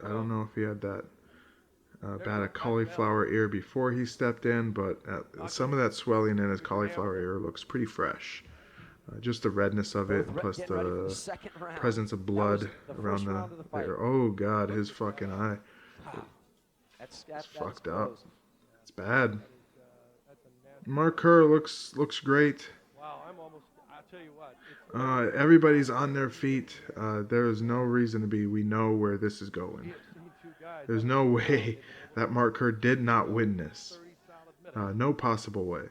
C: don't know if he had that bad a cauliflower ear before he stepped in, but some of that swelling in his cauliflower ear looks pretty fresh. Just the redness of it, plus the presence of blood around the there. Oh god, his fucking eye. It's fucked up. It's bad. Mark Kerr looks great.
F: Wow, I'll tell you what.
C: Everybody's on their feet. There is no reason to be. We know where this is going. There's no way that Mark Kerr did not win this. No possible way.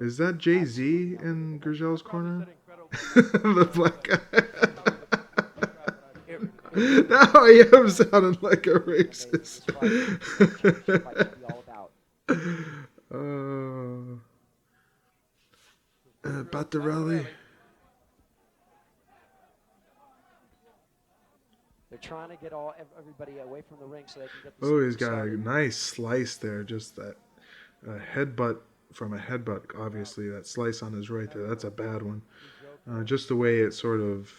C: Is that Jay-Z in Gurgel's corner? The black guy. Now I am sounding like a racist. Battarelli.
E: They're trying to get everybody away from the ring so they can get.
C: Oh, he's got a nice slice there. Just that headbutt from a headbutt. Obviously, that slice on his right there. That's a bad one. Just the way it's sort of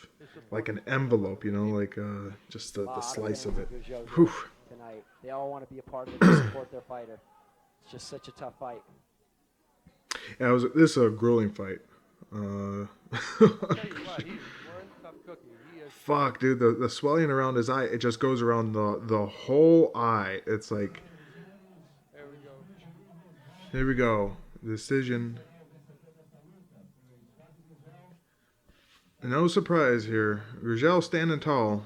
C: like an envelope, you know, like just the slice of it. Whew.
E: Tonight, they all want to be a part of it to support their fighter. It's just such a tough fight.
C: Yeah, this is a grueling fight. Fuck, dude, the swelling around his eye, it just goes around the whole eye. It's like, here we go, decision. No surprise here. Gurgel standing tall.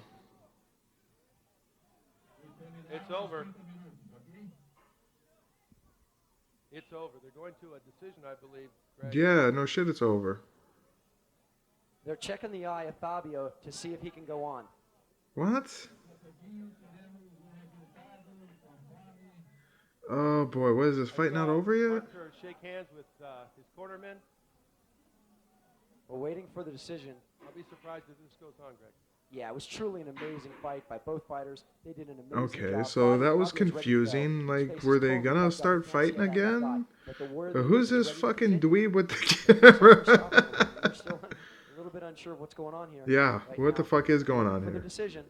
F: It's over. It's over. They're going to a decision, I believe, Greg.
C: Yeah, no shit, it's over.
E: They're checking the eye of Fabio to see if he can go on.
C: What? Oh boy, what is this fight not over yet?
F: Shake hands with his cornermen.
E: We're waiting for the decision.
F: I'll be surprised if this goes on, Greg.
E: Yeah, it was truly an amazing fight by both fighters. They did an amazing job.
C: Okay, so that was confusing. Like, were they gonna start fighting again? But who's this fucking dweeb with the camera?
E: We're still a little bit unsure of what's going on here.
C: Yeah, what the fuck is going on
E: for the
C: here?
E: decision.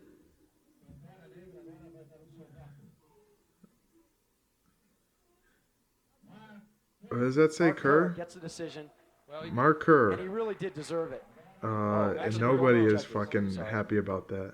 C: What does that say, Kerr?
E: Gets the decision.
C: Mark Kerr.
E: And he really did deserve it.
C: And nobody is fucking happy about that.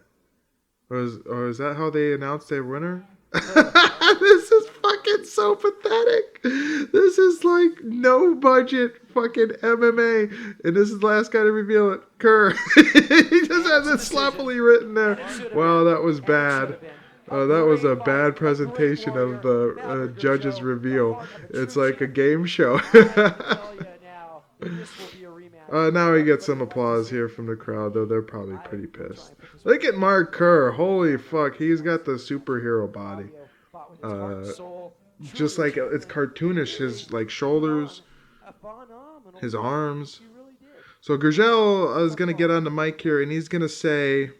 C: Is that how they announced their winner? This is fucking so pathetic. This is like no budget fucking MMA. And this is the last guy to reveal it. Kerr. He just has it sloppily written there. Wow, that was bad. That was a bad presentation of the judge's reveal. It's like a game show. Now we get some applause here from the crowd, though they're probably pretty pissed. Look at Mark Kerr. Holy fuck, he's got the superhero body. Just like it's cartoonish, his like shoulders, his arms. So Gurgel is gonna get on the mic here, and he's gonna say,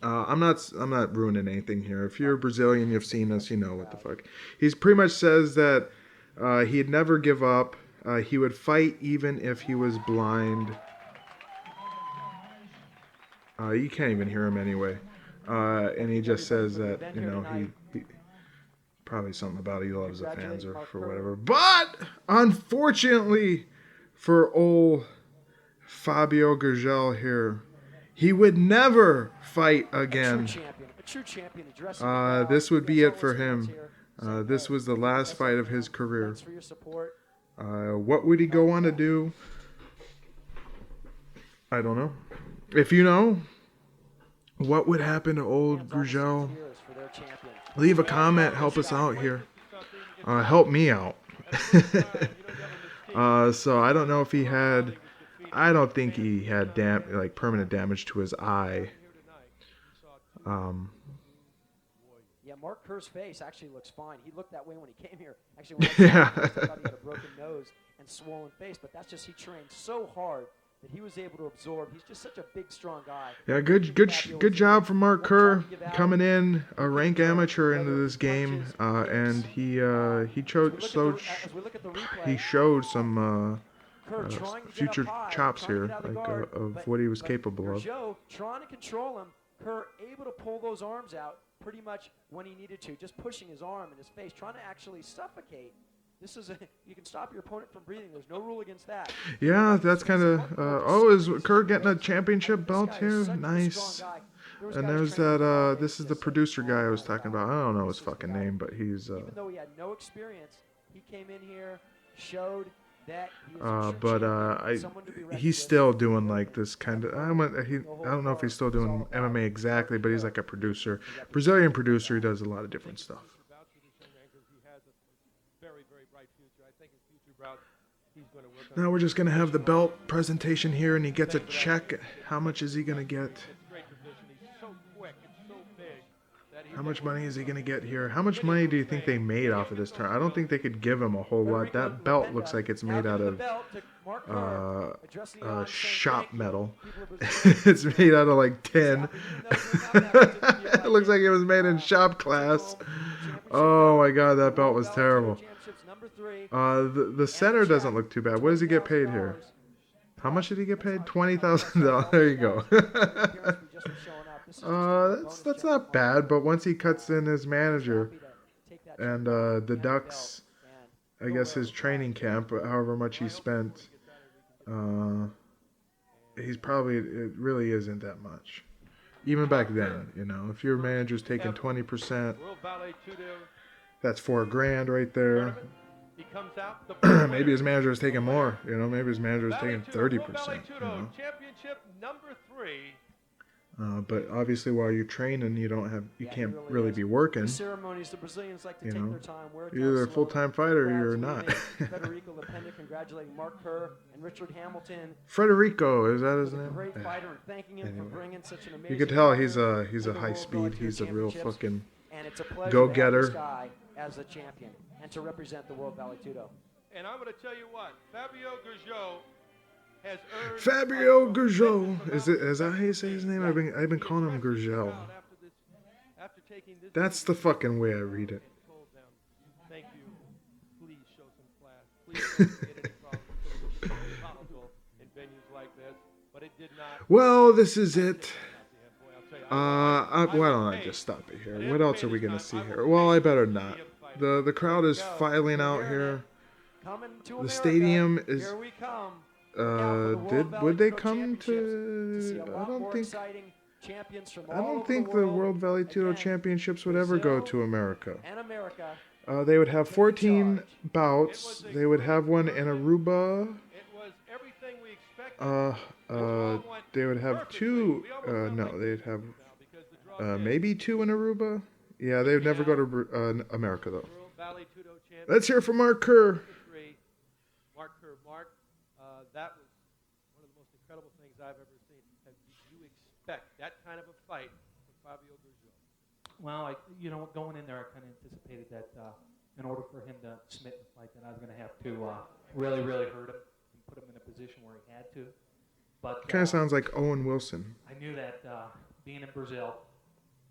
C: I'm not ruining anything here. If you're Brazilian, you've seen this, you know what the fuck. He's pretty much says that he'd never give up. He would fight even if he was blind. You can't even hear him anyway. And he just says that, you know, he probably something about he loves the fans or for whatever. But unfortunately for old Fabio Gurgel here, he would never fight again. This would be it for him. This was the last fight of his career. What would he go on to do? I don't know. If you know, what would happen to old Gurgel? Leave a comment. Help us out here. Help me out. So I don't know if he had. I don't think he had like permanent damage to his eye.
E: Yeah, Mark Kerr's face actually looks fine. He looked that way when he came here. Actually, when I thought he had a broken nose and swollen face, but that's just he trained so hard that he was able to absorb. He's just such a big, strong guy.
C: Yeah, good job from Mark Kerr coming in a rank amateur into this game, and he showed some future chops here, like of what he was capable of.
E: Joe trying to control him. Kerr able to pull those arms out pretty much when he needed to, just pushing his arm in his face, trying to actually suffocate This is you can stop your opponent from breathing. There's no rule against that.
C: Yeah, that's kind of. Is Kerr getting a championship belt here? Nice. And there's that. This is the producer guy I was talking about. I don't know his fucking name, but he's.
E: Even though he had no experience, he came in here, showed that he is
C: he's still doing like this kind of. I don't know if he's still doing MMA exactly, but he's like a producer, Brazilian producer. He does a lot of different stuff. Now we're just gonna have the belt presentation here, and he gets a check. How much is he gonna get? How much money is he going to get here? How much money do you think they made off of this turn? I don't think they could give him a whole lot. That belt looks like it's made out of shop metal. It's made out of like tin. It looks like it was made in shop class. Oh my god, that belt was terrible. The center doesn't look too bad. What does he get paid here? How much did he get paid? $20,000. There you go. That's not bad, but once he cuts in his manager and deducts, I guess, his training camp, however much he spent, he's probably, it really isn't that much. Even back then, you know, if your manager's taking 20%, that's $4,000 right there. Maybe his manager is taking more, you know, maybe his manager is taking 30%, you know.
F: Championship number 3.
C: But obviously, while you're training, you can't really be working.
E: Ceremonies, the Brazilians like to take their time.
C: You're either a full-time fighter or you're not.
E: Federico Lependa congratulating Mark Kerr and Richard Hamilton.
C: Frederico, is that his name?
E: Great fighter, and thanking him for bringing such an amazing.
C: You could tell he's a high speed. He's a real fucking go-getter.
E: Guy as the champion and to represent the World Vale Tudo.
F: And I'm going to tell you what, Fabio Brazil.
C: Fabio Brazil. Is that how you say his name? I've been calling him Gurgel. That's the fucking way I read it.
F: Thank you. Please show some class. Please get any problems in venues like this. But it did not.
C: Well, this is it. Why don't I just stop it here? What else are we gonna see here? Well, I better not. The crowd is filing out here. The stadium is. Would they come to? I don't think the World Vale Tudo Championships would ever go to America. They would have 14 bouts. They would have one in Aruba. They would have two. No, they'd have maybe two in Aruba. Yeah, they would never go to America though. Let's hear from Mark Kerr.
F: That was one of the most incredible things I've ever seen. And did you expect that kind of a fight from Fabio Brazil?
G: Well, going in there, I kind of anticipated that in order for him to submit the fight, that I was going to have to really, really hurt him and put him in a position where he had to. But
C: kind of sounds like Owen Wilson.
G: I knew that being in Brazil,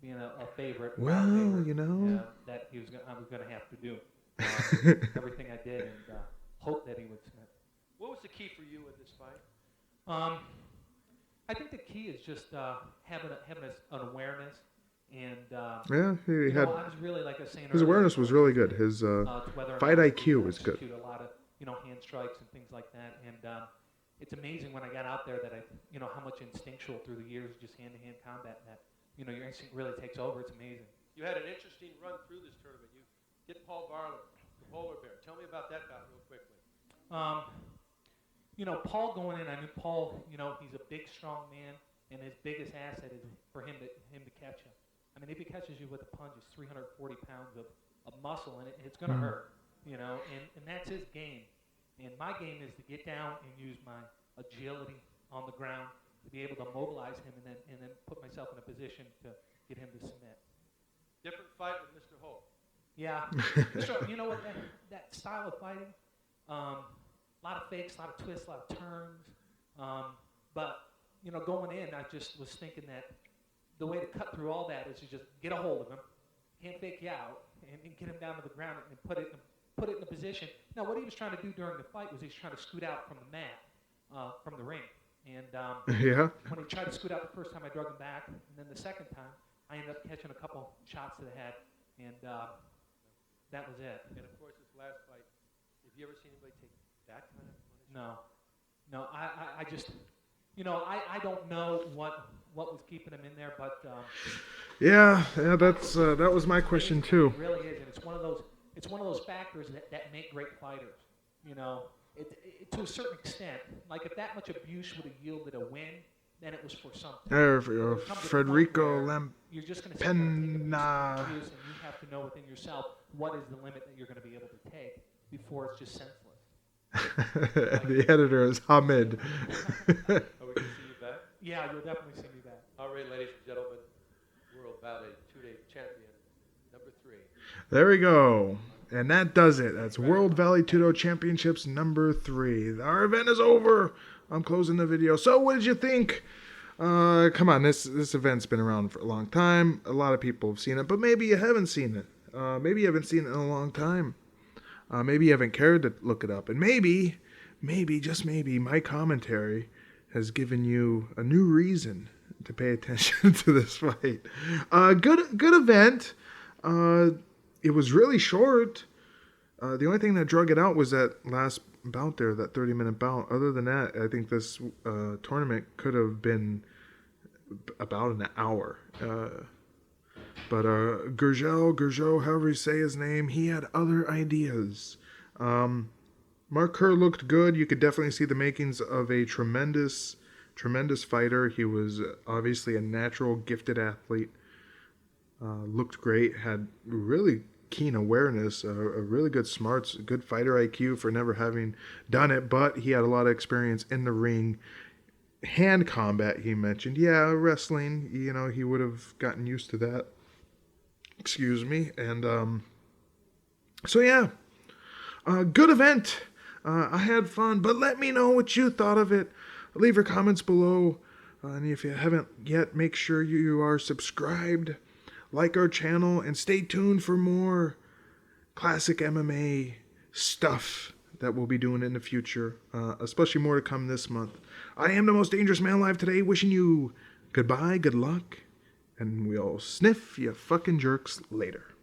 G: being a favorite,
C: well,
G: that I was going to have to do everything I did and hope that he would submit.
F: What was the key for you in this fight?
G: I think the key is just having an awareness, and
C: he had.
G: I was really, like I was saying,
C: his awareness was really good. His fight IQ was good.
G: A lot of hand strikes and things like that, and it's amazing when I got out there that how much instinctual through the years, just hand-to-hand combat, that your instinct really takes over. It's amazing.
F: You had an interesting run through this tournament. You hit Paul Barlow, the polar bear. Tell me about that bout real quickly.
G: Paul going in, I knew Paul, he's a big, strong man, and his biggest asset is for him to catch him. I mean, if he catches you with a punch, it's 340 pounds of muscle, and it's going to hurt, and that's his game. And my game is to get down and use my agility on the ground to be able to mobilize him and then put myself in a position to get him to submit.
F: Different fight with Mr. Holt.
G: Yeah. You know what, that style of fighting, a lot of fakes, a lot of twists, a lot of turns. But, going in, I just was thinking that the way to cut through all that is to just get a hold of him, can't fake you out, and get him down to the ground and put it in a position. Now, what he was trying to do during the fight was he was trying to scoot out from the mat, from the ring. And when he tried to scoot out the first time, I drug him back. And then the second time, I ended up catching a couple shots to the head. And that was it.
F: And, of course, this last fight, you ever seen anybody take that kind of punishment?
G: No, I just, I don't know what was keeping him in there, but
C: Yeah, that was my question too.
G: It really is, and it's one of those factors that make great fighters. To a certain extent, like if that much abuse would have yielded a win, then it was for something.
C: Federico
G: You're just going to sit there and take
C: Lampenna.
G: abuse, and you have to know within yourself what is the limit that you're going to be able to take before it's just senseless.
C: The editor is Hamid.
F: Are we going to see you back?
G: Yeah, you'll definitely see me back.
F: All right, ladies and gentlemen, World Vale Tudo Champion number 3.
C: There we go. And that does it. That's World Vale Tudo Championships number 3. Our event is over. I'm closing the video. So what did you think? Come on, this event's been around for a long time. A lot of people have seen it, but maybe you haven't seen it. Maybe you haven't seen it in a long time. Maybe you haven't cared to look it up. And maybe, just maybe, my commentary has given you a new reason to pay attention to this fight. Good event. It was really short. The only thing that drug it out was that last bout there, that 30-minute bout. Other than that, I think this tournament could have been about an hour. But Gurgel, however you say his name, he had other ideas. Mark Kerr looked good. You could definitely see the makings of a tremendous fighter. He was obviously a natural, gifted athlete. Looked great, had really keen awareness, a really good smarts, good fighter IQ for never having done it, but he had a lot of experience in the ring. Hand combat, he mentioned. Yeah, wrestling, he would have gotten used to that. Excuse me. And so yeah, good event. I had fun, but let me know what you thought of it. Leave your comments below. And if you haven't yet, make sure you are subscribed. Like our channel, and stay tuned for more classic MMA stuff that we'll be doing in the future, especially more to come this month. I am the most dangerous man alive today, wishing you goodbye, good luck, and we'll sniff you fucking jerks later.